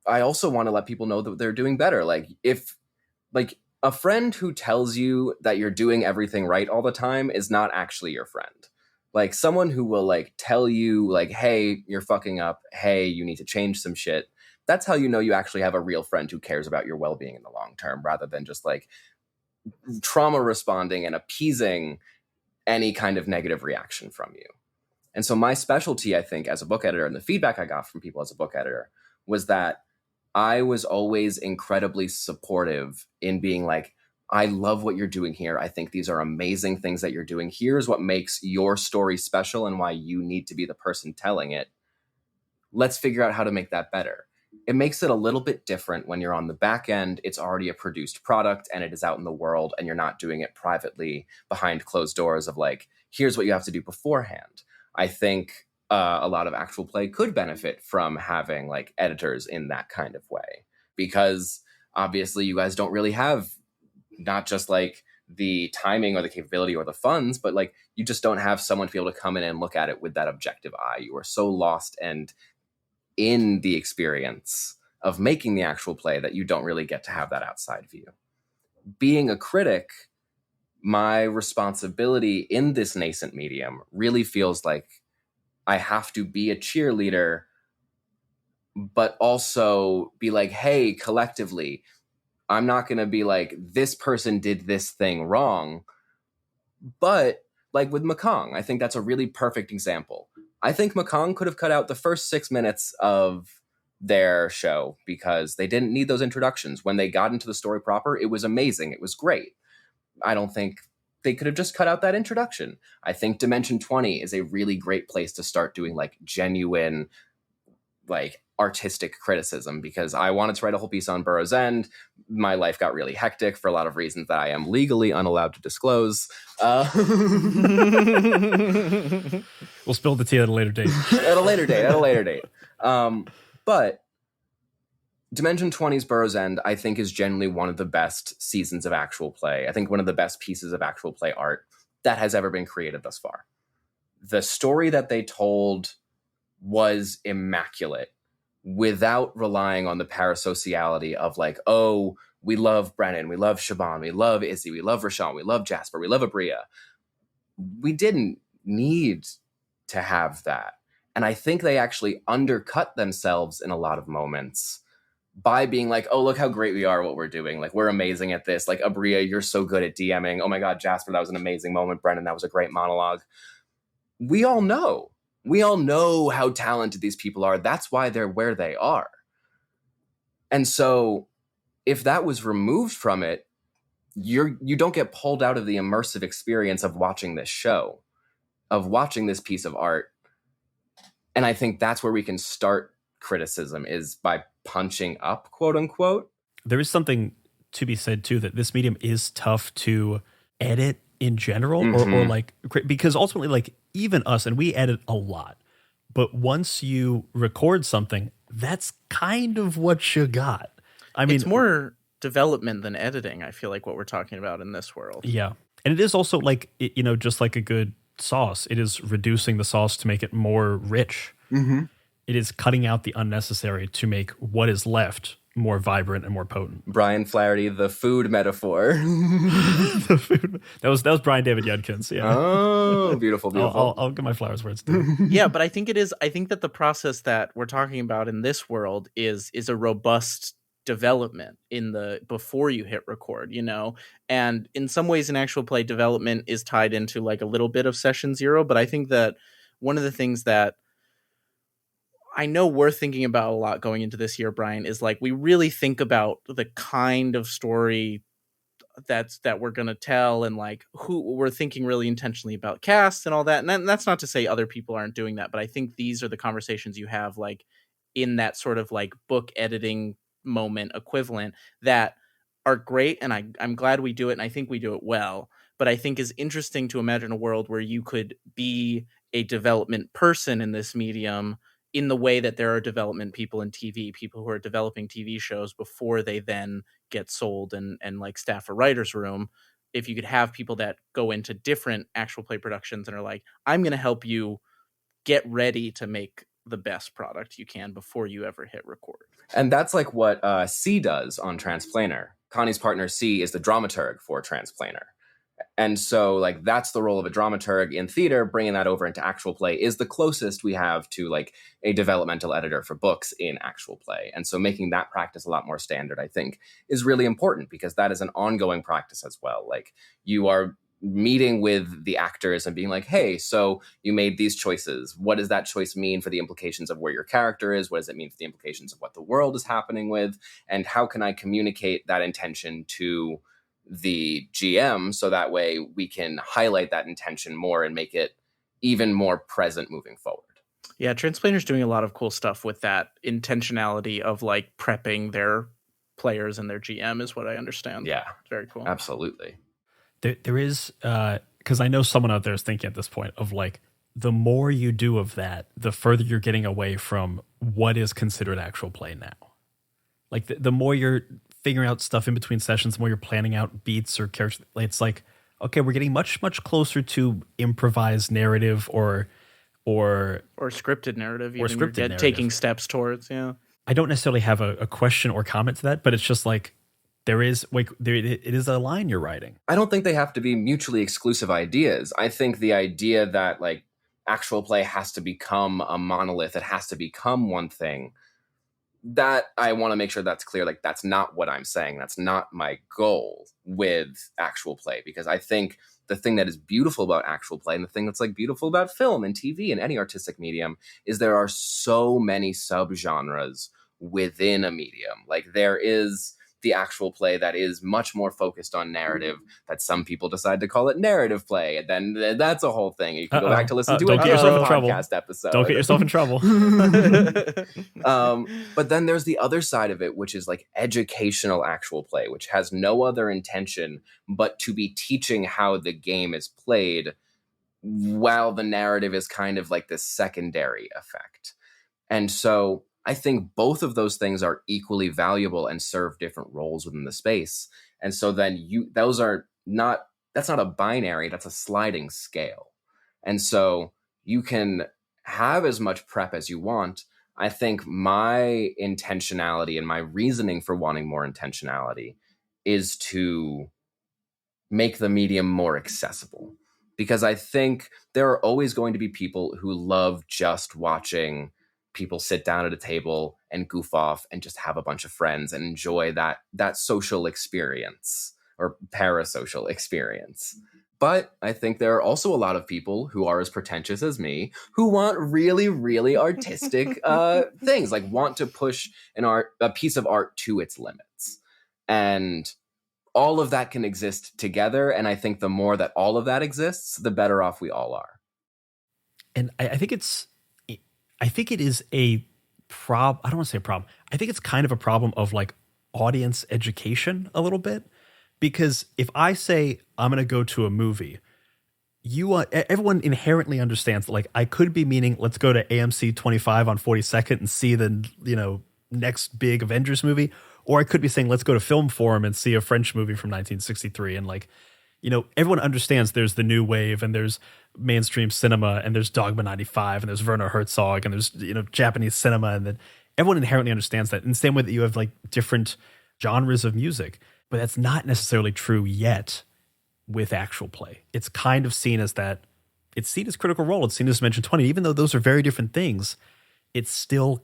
I also want to let people know that they're doing better. Like if like a friend who tells you that you're doing everything right all the time is not actually your friend. Like someone who will like tell you like, hey, you're fucking up. Hey, you need to change some shit. That's how you know you actually have a real friend who cares about your well-being in the long term, rather than just like trauma responding and appeasing any kind of negative reaction from you. And so my specialty, I think, as a book editor, and the feedback I got from people as a book editor, was that I was always incredibly supportive in being like, I love what you're doing here. I think these are amazing things that you're doing. Here's what makes your story special and why you need to be the person telling it. Let's figure out how to make that better. It makes it a little bit different when you're on the back end. It's already a produced product and it is out in the world, and you're not doing it privately behind closed doors of like, here's what you have to do beforehand. I think a lot of actual play could benefit from having like editors in that kind of way, because obviously you guys don't really have not just like the timing or the capability or the funds, but like you just don't have someone to be able to come in and look at it with that objective eye. You are so lost and in the experience of making the actual play that you don't really get to have that outside view. Being a critic, my responsibility in this nascent medium really feels like I have to be a cheerleader, but also be like, hey, collectively, I'm not going to be like, this person did this thing wrong. But like with Mekong, I think that's a really perfect example. I think Mekong could have cut out the first 6 minutes of their show because they didn't need those introductions. When they got into the story proper, it was amazing. It was great. I don't think they could have just cut out that introduction. I think Dimension 20 is a really great place to start doing like genuine, like artistic criticism, because I wanted to write a whole piece on Burroughs End. My life got really hectic for a lot of reasons that I am legally unallowed to disclose. We'll spill the tea at a later date. At a later date. But Dimension 20's Burroughs End, I think, is generally one of the best seasons of actual play. I think one of the best pieces of actual play art that has ever been created thus far. The story that they told was immaculate without relying on the parasociality of like, oh, we love Brennan, we love Shaban, we love Izzy, we love Rashawn, we love Jasper, we love Abria. We didn't need to have that. And I think they actually undercut themselves in a lot of moments by being like, oh, look how great we are at what we're doing. Like, we're amazing at this. Like, Abria, you're so good at DMing. Oh my God, Jasper, that was an amazing moment. Brennan, that was a great monologue. We all know. We all know how talented these people are. That's why they're where they are. And so if that was removed from it, you don't get pulled out of the immersive experience of watching this show, of watching this piece of art. And I think that's where we can start criticism, is by punching up, quote unquote. There is something to be said too, that this medium is tough to edit in general, or like, because ultimately, like, even us, and we edit a lot, but once you record something, that's kind of what you got. I mean, it's more development than editing, I feel like, what we're talking about in this world. Yeah. And it is also like, you know, just like a good sauce, it is reducing the sauce to make it more rich. Mm-hmm. It is cutting out the unnecessary to make what is left more vibrant and more potent. Brian Flaherty, the food metaphor. The food, that was Brian David Judkins. Yeah. Oh, beautiful, beautiful. I'll get my flowers where it's due. Yeah, but I think that the process that we're talking about in this world is a robust development before you hit record, you know. And in some ways, in actual play, development is tied into like a little bit of session zero. But I think that one of the things that I know we're thinking about a lot going into this year, Brian, is like, we really think about the kind of story that we're going to tell, and like who we're thinking really intentionally about cast and all that. And that's not to say other people aren't doing that, but I think these are the conversations you have like in that sort of like book editing moment equivalent that are great. And I'm glad we do it. And I think we do it well, but I think is interesting to imagine a world where you could be a development person in this medium, in the way that there are development people in TV, people who are developing TV shows before they then get sold and like staff a writer's room. If you could have people that go into different actual play productions and are like, I'm going to help you get ready to make the best product you can before you ever hit record. And that's like what C does on Transplaner. Connie's partner C is the dramaturg for Transplaner. And so like that's the role of a dramaturg in theater. Bringing that over into actual play is the closest we have to like a developmental editor for books in actual play. And so making that practice a lot more standard, I think, is really important, because that is an ongoing practice as well. Like, you are meeting with the actors and being like, hey, so you made these choices. What does that choice mean for the implications of where your character is? What does it mean for the implications of what the world is happening with? And how can I communicate that intention to the GM so that way we can highlight that intention more and make it even more present moving forward? Yeah, Transplanter's doing a lot of cool stuff with that intentionality of like prepping their players and their GM, is what I understand. Yeah, very cool. Absolutely. There is, because I know someone out there is thinking at this point of like, the more you do of that, the further you're getting away from what is considered actual play now. Like the more you're figuring out stuff in between sessions, the more you're planning out beats or characters. It's like, okay, we're getting much, much closer to improvised narrative or scripted narrative, or scripted narrative. Taking steps towards. Yeah, I don't necessarily have a question or comment to that, but it's just like, it is a line you're writing. I don't think they have to be mutually exclusive ideas. I think the idea that like actual play has to become a monolith, it has to become one thing, that I want to make sure that's clear. Like, that's not what I'm saying. That's not my goal with actual play, because I think the thing that is beautiful about actual play, and the thing that's like beautiful about film and TV and any artistic medium, is there are so many subgenres within a medium. Like, there is the actual play that is much more focused on narrative, that some people decide to call it narrative play. And then that's a whole thing. You can go back to listen to don't get yourself in trouble. Podcast episode. Don't get yourself in trouble. But then there's the other side of it, which is like educational actual play, which has no other intention but to be teaching how the game is played, while the narrative is kind of like this secondary effect. And so I think both of those things are equally valuable and serve different roles within the space. And so then that's not a binary, that's a sliding scale. And so you can have as much prep as you want. I think my intentionality and my reasoning for wanting more intentionality is to make the medium more accessible. Because I think there are always going to be people who love just watching people sit down at a table and goof off and just have a bunch of friends and enjoy that social experience or parasocial experience. But I think there are also a lot of people who are as pretentious as me who want really, really artistic things, like want to push a piece of art to its limits. And all of that can exist together. And I think the more that all of that exists, the better off we all are. And I think it is a problem. I don't want to say a problem. I think it's kind of a problem of like audience education a little bit. Because if I say I'm going to go to a movie, everyone inherently understands that, like, I could be meaning let's go to AMC 25 on 42nd and see the next big Avengers movie, or I could be saying let's go to Film Forum and see a French movie from 1963. And like, everyone understands there's the new wave and there's mainstream cinema and there's Dogma 95 and there's Werner Herzog and there's Japanese cinema, and then everyone inherently understands that in the same way that you have like different genres of music. But that's not necessarily true yet with actual play. It's kind of seen as that. It's seen as Critical Role. It's seen as Dimension 20. Even though those are very different things, it's still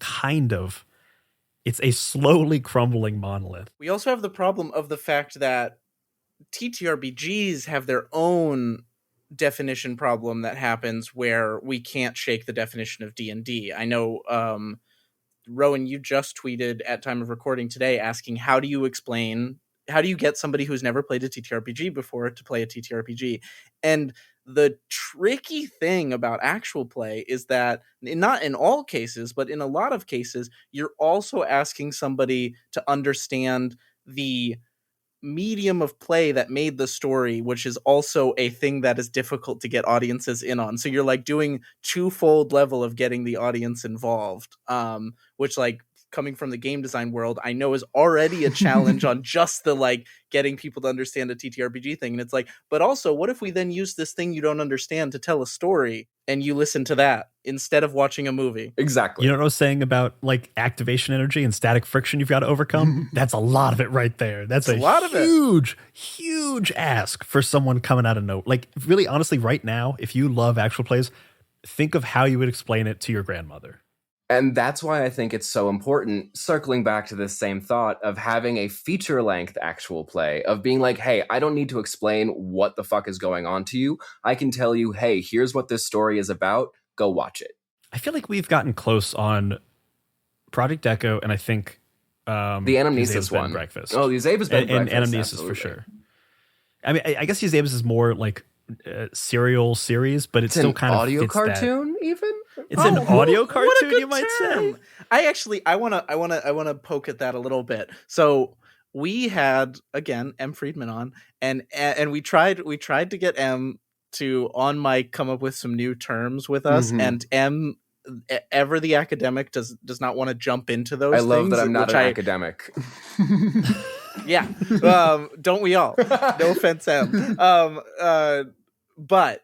it's a slowly crumbling monolith. We also have the problem of the fact that TTRPGs have their own definition problem that happens where we can't shake the definition of D&D. I know, Rowan, you just tweeted at time of recording today asking, how do you get somebody who's never played a TTRPG before to play a TTRPG? And the tricky thing about actual play is that, not in all cases, but in a lot of cases, you're also asking somebody to understand the medium of play that made the story, which is also a thing that is difficult to get audiences in on. So you're like doing twofold level of getting the audience involved, which, like, coming from the game design world, I know is already a challenge on just the like getting people to understand a TTRPG thing. And it's like, but also, what if we then use this thing you don't understand to tell a story and you listen to that instead of watching a movie? Exactly. You know what I was saying about like activation energy and static friction you've got to overcome? That's a lot of it right there. That's a lot of huge ask for someone coming out of nowhere. Like, really, honestly, right now, if you love actual plays, think of how you would explain it to your grandmother. And that's why I think it's so important, circling back to this same thought of having a feature-length actual play, of being like, hey, I don't need to explain what the fuck is going on to you. I can tell you, hey, here's what this story is about. Go watch it. I feel like we've gotten close on Project Echo, and I think the Anamnesis one. Breakfast. Oh, the Eusebius Bed and Breakfast. And Anamnesis absolutely. for sure. I mean, I guess Eusebius is more like a serial series, but it's still kind of audio fits cartoon that. even. It's an audio cartoon, you might say. I want to poke at that a little bit. So we had, again, M. Friedman on, and we tried to get M to on mic come up with some new terms with us, and M, ever the academic, does not want to jump into those. I love things, that I'm not an academic. Yeah, don't we all? No offense, M. But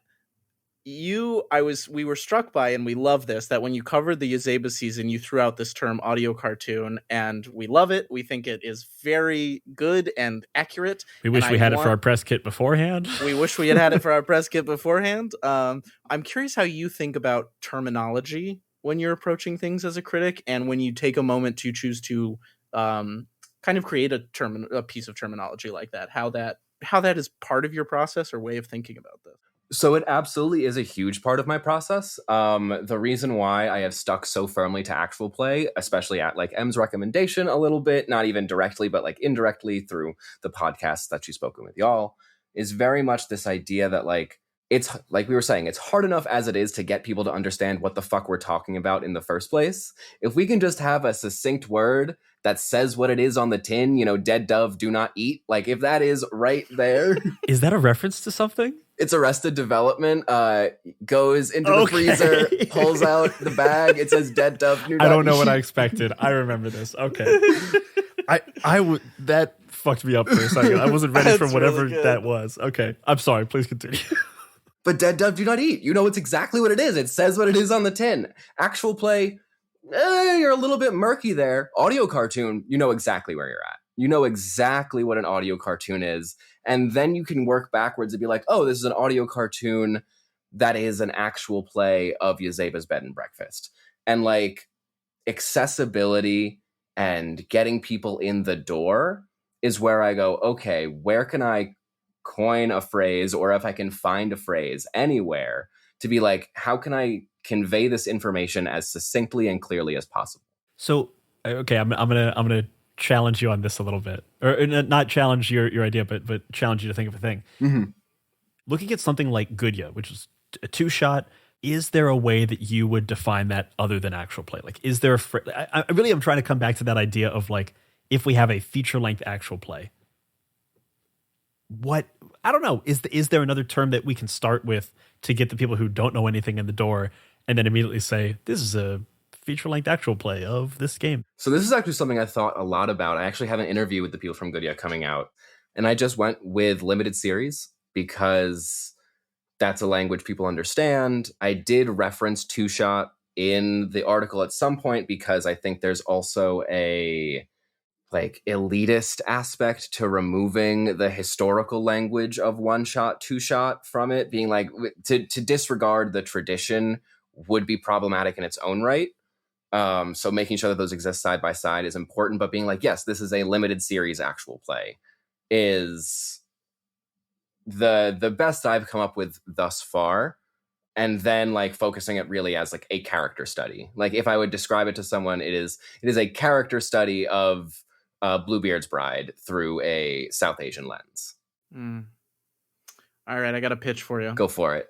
we were struck by, and we love this, that when you covered the Eusebius season, you threw out this term audio cartoon, and we love it. We think it is very good and accurate. We wish we had it for our press kit beforehand. We wish we had it for our press kit beforehand. I'm curious how you think about terminology when you're approaching things as a critic, and when you take a moment to choose to kind of create a piece of terminology like that, how that is part of your process or way of thinking about this. So it absolutely is a huge part of my process. The reason why I have stuck so firmly to actual play, especially at like M's recommendation a little bit, not even directly, but like indirectly through the podcasts that she's spoken with y'all, is very much this idea that like, it's like we were saying, it's hard enough as it is to get people to understand what the fuck we're talking about in the first place. If we can just have a succinct word that says what it is on the tin, dead dove, do not eat. Like, if that is right there. Is that a reference to something? It's Arrested Development, goes into the freezer, pulls out the bag. It says dead dove. I don't know what I expected. I remember this. Okay. That fucked me up for a second. I wasn't ready for whatever really that was. Okay. I'm sorry. Please continue. But dead dove do not eat. It's exactly what it is. It says what it is on the tin. Actual play, you're a little bit murky there. Audio cartoon, you know exactly where you're at. You know exactly what an audio cartoon is. And then you can work backwards and be like, oh, this is an audio cartoon that is an actual play of Eusebius Bed and Breakfast. And like, accessibility and getting people in the door is where I go, okay, where can I coin a phrase, or if I can find a phrase anywhere to be like, how can I convey this information as succinctly and clearly as possible? So, okay, I'm gonna challenge you on this a little bit, or not challenge your idea, but challenge you to think of a thing. Mm-hmm. Looking at something like Goodya, which is a 2-shot, is there a way that you would define that other than actual play? Like, is there I really am trying to come back to that idea of like, if we have a feature-length actual play, what, I don't know, is there another term that we can start with to get the people who don't know anything in the door and then immediately say, this is a feature-length actual play of this game? So this is actually something I thought a lot about. I actually have an interview with the people from Goodya coming out, and I just went with limited series because that's a language people understand. I did reference 2-shot in the article at some point because I think there's also a like elitist aspect to removing the historical language of 1-shot, 2-shot from it, being like to disregard the tradition would be problematic in its own right. So making sure that those exist side by side is important, but being like, yes, this is a limited series actual play is the best I've come up with thus far. And then like focusing it really as like a character study. Like if I would describe it to someone, it is a character study of Bluebeard's Bride through a South Asian lens. Mm. All right, I got a pitch for you. Go for it.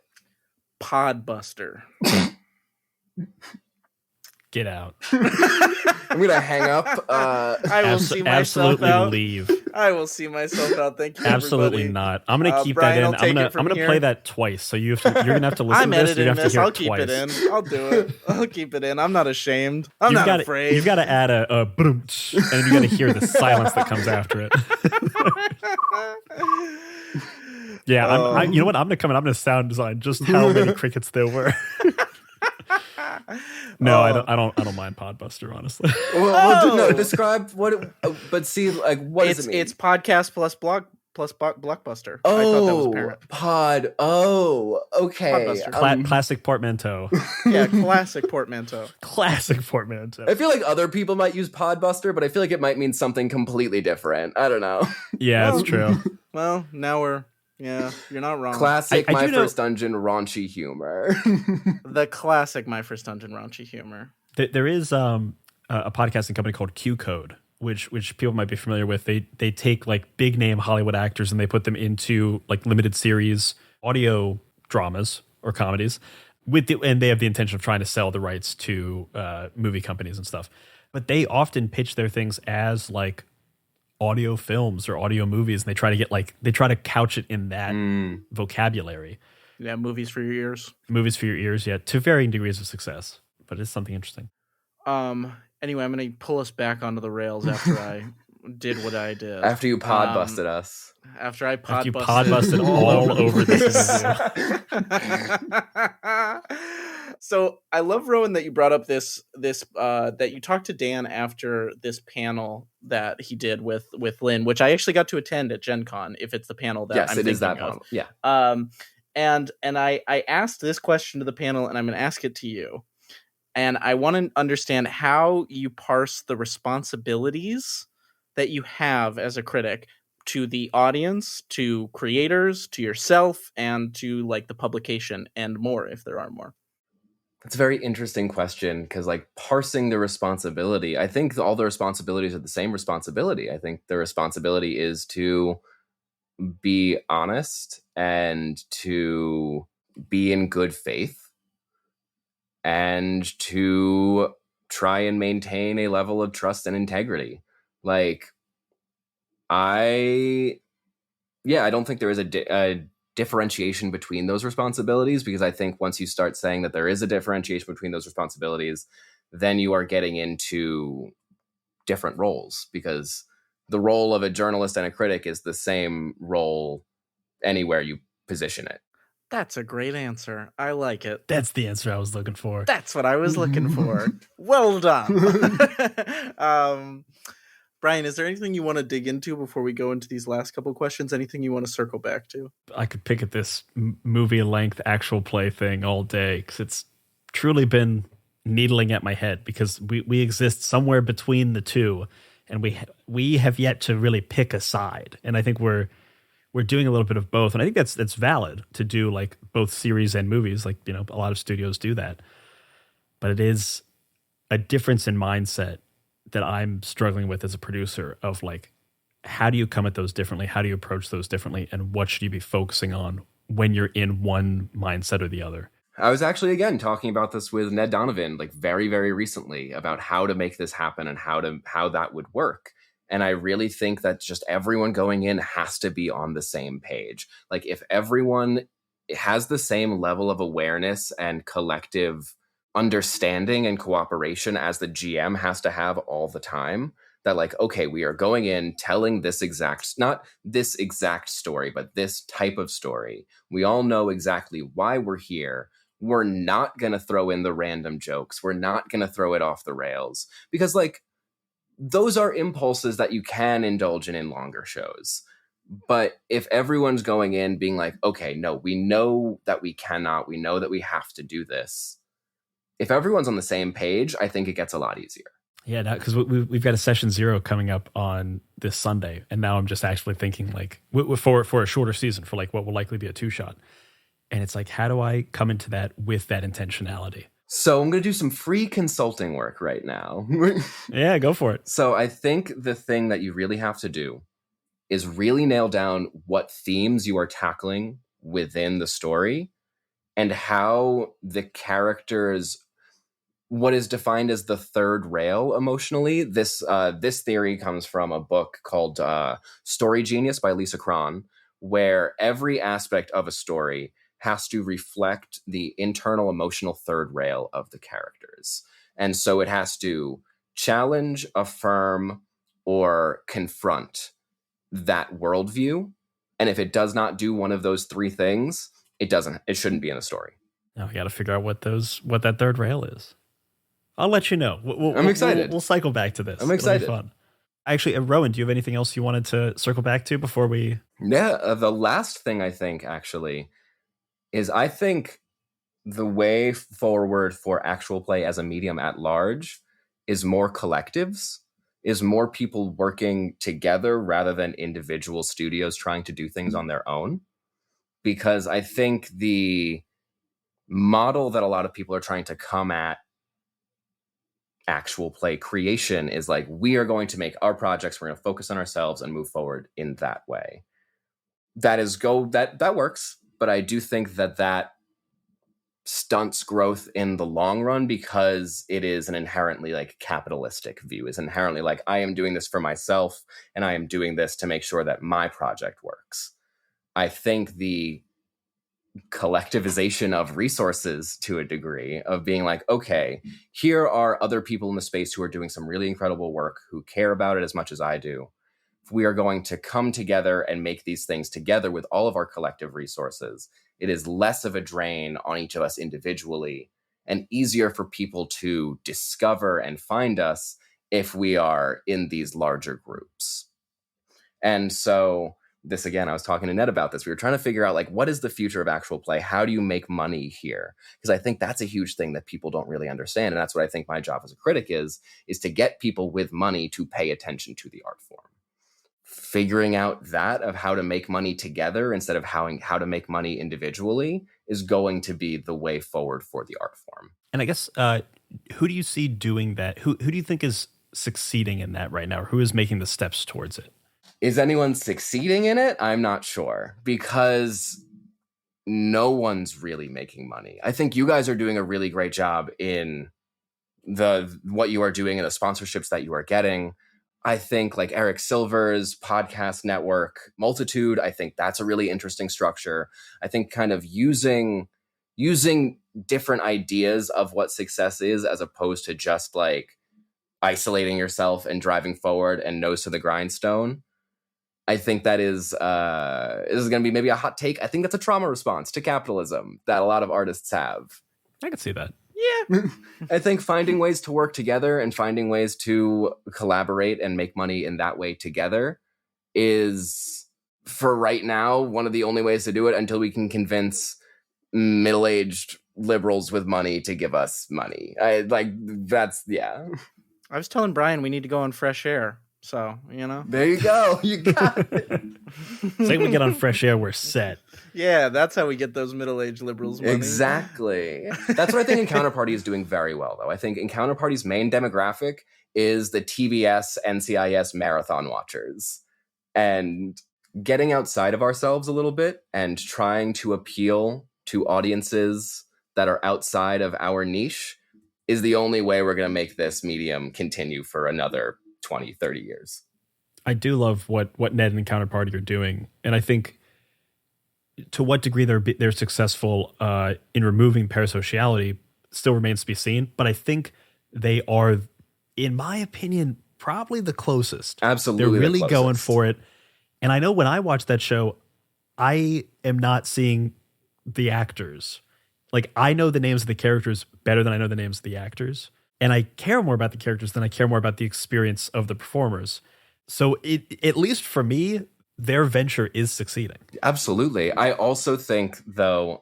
Podbuster. Get out. I'm gonna hang up. I will see myself absolutely out. leave. I will see myself out. Thank you. Absolutely everybody. not. I'm gonna keep Brian, that in. I'm gonna play that twice. So you're gonna have to listen I'm to this. editing You have this. to hear I'll it keep twice. it in. I'll do it. I'll keep it in. I'm not ashamed. I'm You've not got afraid. You've got to add a boom-tsh, and you got to hear the silence that comes after it. Yeah, you know what? I'm gonna come in. I'm gonna sound design just how many crickets there were. No, I don't mind Podbuster, honestly. Well, describe what it, but see, like, what does it mean? It's podcast plus blog plus Blockbuster. Oh, I thought that was apparent. pod. Oh, okay. Podbuster. Classic portmanteau. Yeah, classic portmanteau. Classic portmanteau. I feel like other people might use Podbuster, but I feel like it might mean something completely different. I don't know. Yeah, it's true. Well, now you're not wrong. Classic I My do know- First Dungeon raunchy humor. The classic My First Dungeon raunchy humor. There is a podcasting company called Q Code, which people might be familiar with. They take like big name Hollywood actors and they put them into like limited series audio dramas or comedies and they have the intention of trying to sell the rights to movie companies and stuff. But they often pitch their things as like audio films or audio movies, and they try to couch it in that vocabulary. Yeah, movies for your ears. Movies for your ears, yeah, to varying degrees of success. But it's something interesting. Anyway, I'm going to pull us back onto the rails after I did what I did. After you pod busted us. After I After you pod busted all over this interview. So I love, Rowan, that you brought up this that you talked to Dan after this panel that he did with Lynn, which I actually got to attend at Gen Con, if it's the panel that I'm it is that thinking of. panel. Yeah. And I asked this question to the panel, and I'm going to ask it to you. And I want to understand how you parse the responsibilities that you have as a critic to the audience, to creators, to yourself, and to like the publication and more, if there are more. That's a very interesting question, because like parsing the responsibility, I think all the responsibilities are the same responsibility. I think the responsibility is to be honest and to be in good faith and to try and maintain a level of trust and integrity. Like, I don't think there is a differentiation between those responsibilities, because I think once you start saying that there is a differentiation between those responsibilities, then you are getting into different roles, because the role of a journalist and a critic is the same role anywhere you position it. That's a great answer. I like it. That's the answer I was looking for. That's what I was looking for. Well done. Brian, is there anything you want to dig into before we go into these last couple of questions? Anything you want to circle back to? I could pick at this movie length actual play thing all day, because it's truly been needling at my head because we exist somewhere between the two, and we have yet to really pick a side. And I think we're doing a little bit of both, and I think that's valid to do like both series and movies. Like, you know, a lot of studios do that, but it is a difference in mindset that I'm struggling with as a producer of like, how do you come at those differently? How do you approach those differently? And what should you be focusing on when you're in one mindset or the other? I was actually, again, talking about this with Ned Donovan, like very, very recently, about how to make this happen and how that would work. And I really think that just everyone going in has to be on the same page. Like if everyone has the same level of awareness and collective understanding and cooperation as the GM has to have all the time, that like, okay, we are going in telling this exact, not this exact story, but this type of story. We all know exactly why we're here. We're not going to throw in the random jokes. We're not going to throw it off the rails, because like those are impulses that you can indulge in longer shows. But if everyone's going in being like, okay, no, we know that we cannot, we know that we have to do this. If everyone's on the same page, I think it gets a lot easier. Yeah, because we've got a session 0 coming up on this Sunday, and now I'm just actually thinking like for a shorter season, for like what will likely be a 2-shot, and it's like, how do I come into that with that intentionality? So I'm going to do some free consulting work right now. Yeah, go for it. So I think the thing that you really have to do is really nail down what themes you are tackling within the story and how the characters, what is defined as the third rail emotionally. This theory comes from a book called Story Genius by Lisa Cron, where every aspect of a story has to reflect the internal emotional third rail of the characters. And so it has to challenge, affirm, or confront that worldview. And if it does not do one of those three things, it shouldn't be in the story. Now we got to figure out what that third rail is. I'll let you know. I'm excited. We'll cycle back to this. I'm excited. It'll be fun. Actually, Rowan, do you have anything else you wanted to circle back to before we? Yeah, the last thing I think actually is I think the way forward for actual play as a medium at large is more collectives, is more people working together rather than individual studios trying to do things on their own. Because I think the model that a lot of people are trying to come at actual play creation is like, we are going to make our projects, we're going to focus on ourselves and move forward in that way. That works, but I do think that stunts growth in the long run, because it is an inherently like capitalistic view, is inherently like, I am doing this for myself and I am doing this to make sure that my project works. I think the collectivization of resources to a degree of being like, okay, here are other people in the space who are doing some really incredible work, who care about it as much as I do. We are going to come together and make these things together with all of our collective resources. It is less of a drain on each of us individually and easier for people to discover and find us if we are in these larger groups. And so this, again, I was talking to Ned about this. We were trying to figure out like, what is the future of actual play? How do you make money here? Because I think that's a huge thing that people don't really understand. And that's what I think my job as a critic is to get people with money to pay attention to the art form. Figuring out that of how to make money together instead of how to make money individually is going to be the way forward for the art form. And I guess, who do you see doing that? Who do you think is succeeding in that right now? Or who is making the steps towards it? Is anyone succeeding in it? I'm not sure, because no one's really making money. I think you guys are doing a really great job in what you are doing and the sponsorships that you are getting. I think like Eric Silver's podcast network, Multitude, I think that's a really interesting structure. I think kind of using different ideas of what success is, as opposed to just like isolating yourself and driving forward and nose to the grindstone. I think that is going to be maybe a hot take. I think that's a trauma response to capitalism that a lot of artists have. I could see that. Yeah. I think finding ways to work together and finding ways to collaborate and make money in that way together is, for right now, one of the only ways to do it until we can convince middle-aged liberals with money to give us money. Yeah. I was telling Brian we need to go on Fresh Air. So, There you go. You got it. Say we get on Fresh Air, we're set. Yeah, that's how we get those middle-aged liberals money. Exactly. That's what I think Encounter Party is doing very well, though. I think Encounter Party's main demographic is the TBS, NCIS marathon watchers. And getting outside of ourselves a little bit and trying to appeal to audiences that are outside of our niche is the only way we're going to make this medium continue for another 20, 30 years. I do love what Ned and Encounter Party are doing. And I think to what degree they're successful in removing parasociality still remains to be seen. But I think they are, in my opinion, probably the closest. Absolutely. They're really going for it. And I know when I watch that show, I am not seeing the actors. Like, I know the names of the characters better than I know the names of the actors. And I care more about the characters than I care more about the experience of the performers. So at least for me, their venture is succeeding. Absolutely. I also think, though,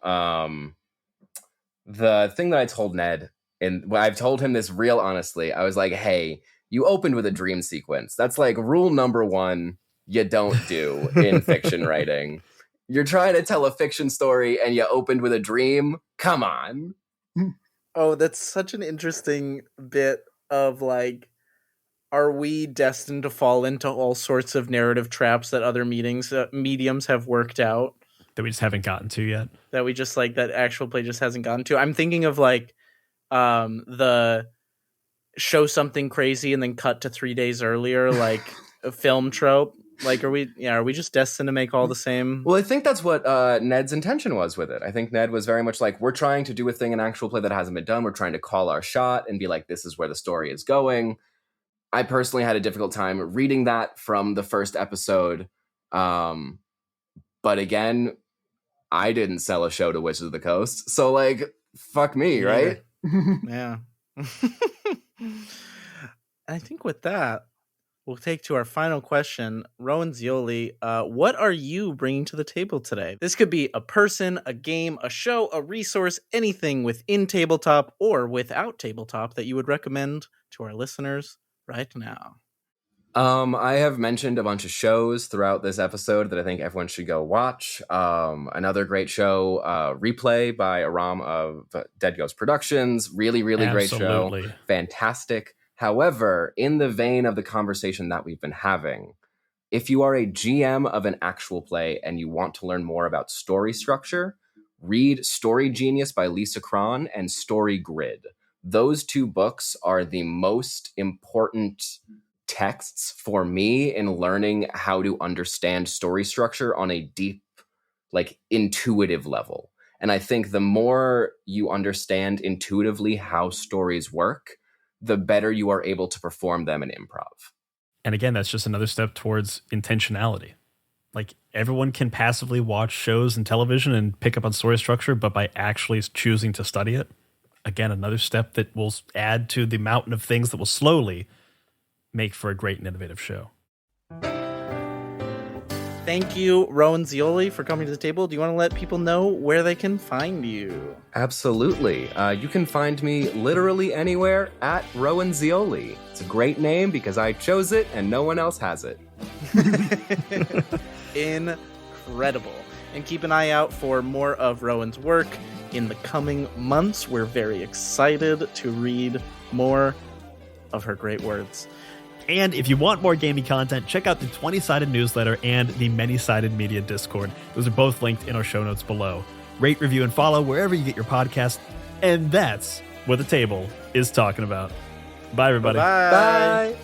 the thing that I told Ned, and I've told him this real honestly, I was like, hey, you opened with a dream sequence. That's like rule number 1 you don't do in fiction writing. You're trying to tell a fiction story and you opened with a dream? Come on. Oh, that's such an interesting bit of like, are we destined to fall into all sorts of narrative traps that other mediums have worked out? That we just haven't gotten to yet? That we just like, that actual play just hasn't gotten to? I'm thinking of like the show something crazy and then cut to 3 days earlier, like a film trope. Like, are we just destined to make all the same? Well, I think that's what Ned's intention was with it. I think Ned was very much like, we're trying to do a thing in actual play that hasn't been done. We're trying to call our shot and be like, this is where the story is going. I personally had a difficult time reading that from the first episode. But again, I didn't sell a show to Wizards of the Coast. So, like, fuck me, right? Yeah. I think with that, we'll take to our final question. Rowan Zeoli, what are you bringing to the table today? This could be a person, a game, a show, a resource, anything within tabletop or without tabletop that you would recommend to our listeners right now. I have mentioned a bunch of shows throughout this episode that I think everyone should go watch. Another great show, Replay by Aram of Dead Ghost Productions. Really, really Absolutely. Great show. Fantastic. However, in the vein of the conversation that we've been having, if you are a GM of an actual play and you want to learn more about story structure, read Story Genius by Lisa Cron and Story Grid. Those 2 books are the most important texts for me in learning how to understand story structure on a deep, like, intuitive level. And I think the more you understand intuitively how stories work, the better you are able to perform them in improv. And again, that's just another step towards intentionality. Like, everyone can passively watch shows and television and pick up on story structure, but by actually choosing to study it, again, another step that will add to the mountain of things that will slowly make for a great and innovative show. Thank you, Rowan Zeoli, for coming to the table. Do you want to let people know where they can find you? Absolutely. You can find me literally anywhere at Rowan Zeoli. It's a great name because I chose it and no one else has it. Incredible. And keep an eye out for more of Rowan's work in the coming months. We're very excited to read more of her great words. And if you want more gaming content, check out the 20-sided newsletter and the many-sided media Discord. Those are both linked in our show notes below. Rate, review, and follow wherever you get your podcasts. And that's what the table is talking about. Bye, everybody. Bye. Bye.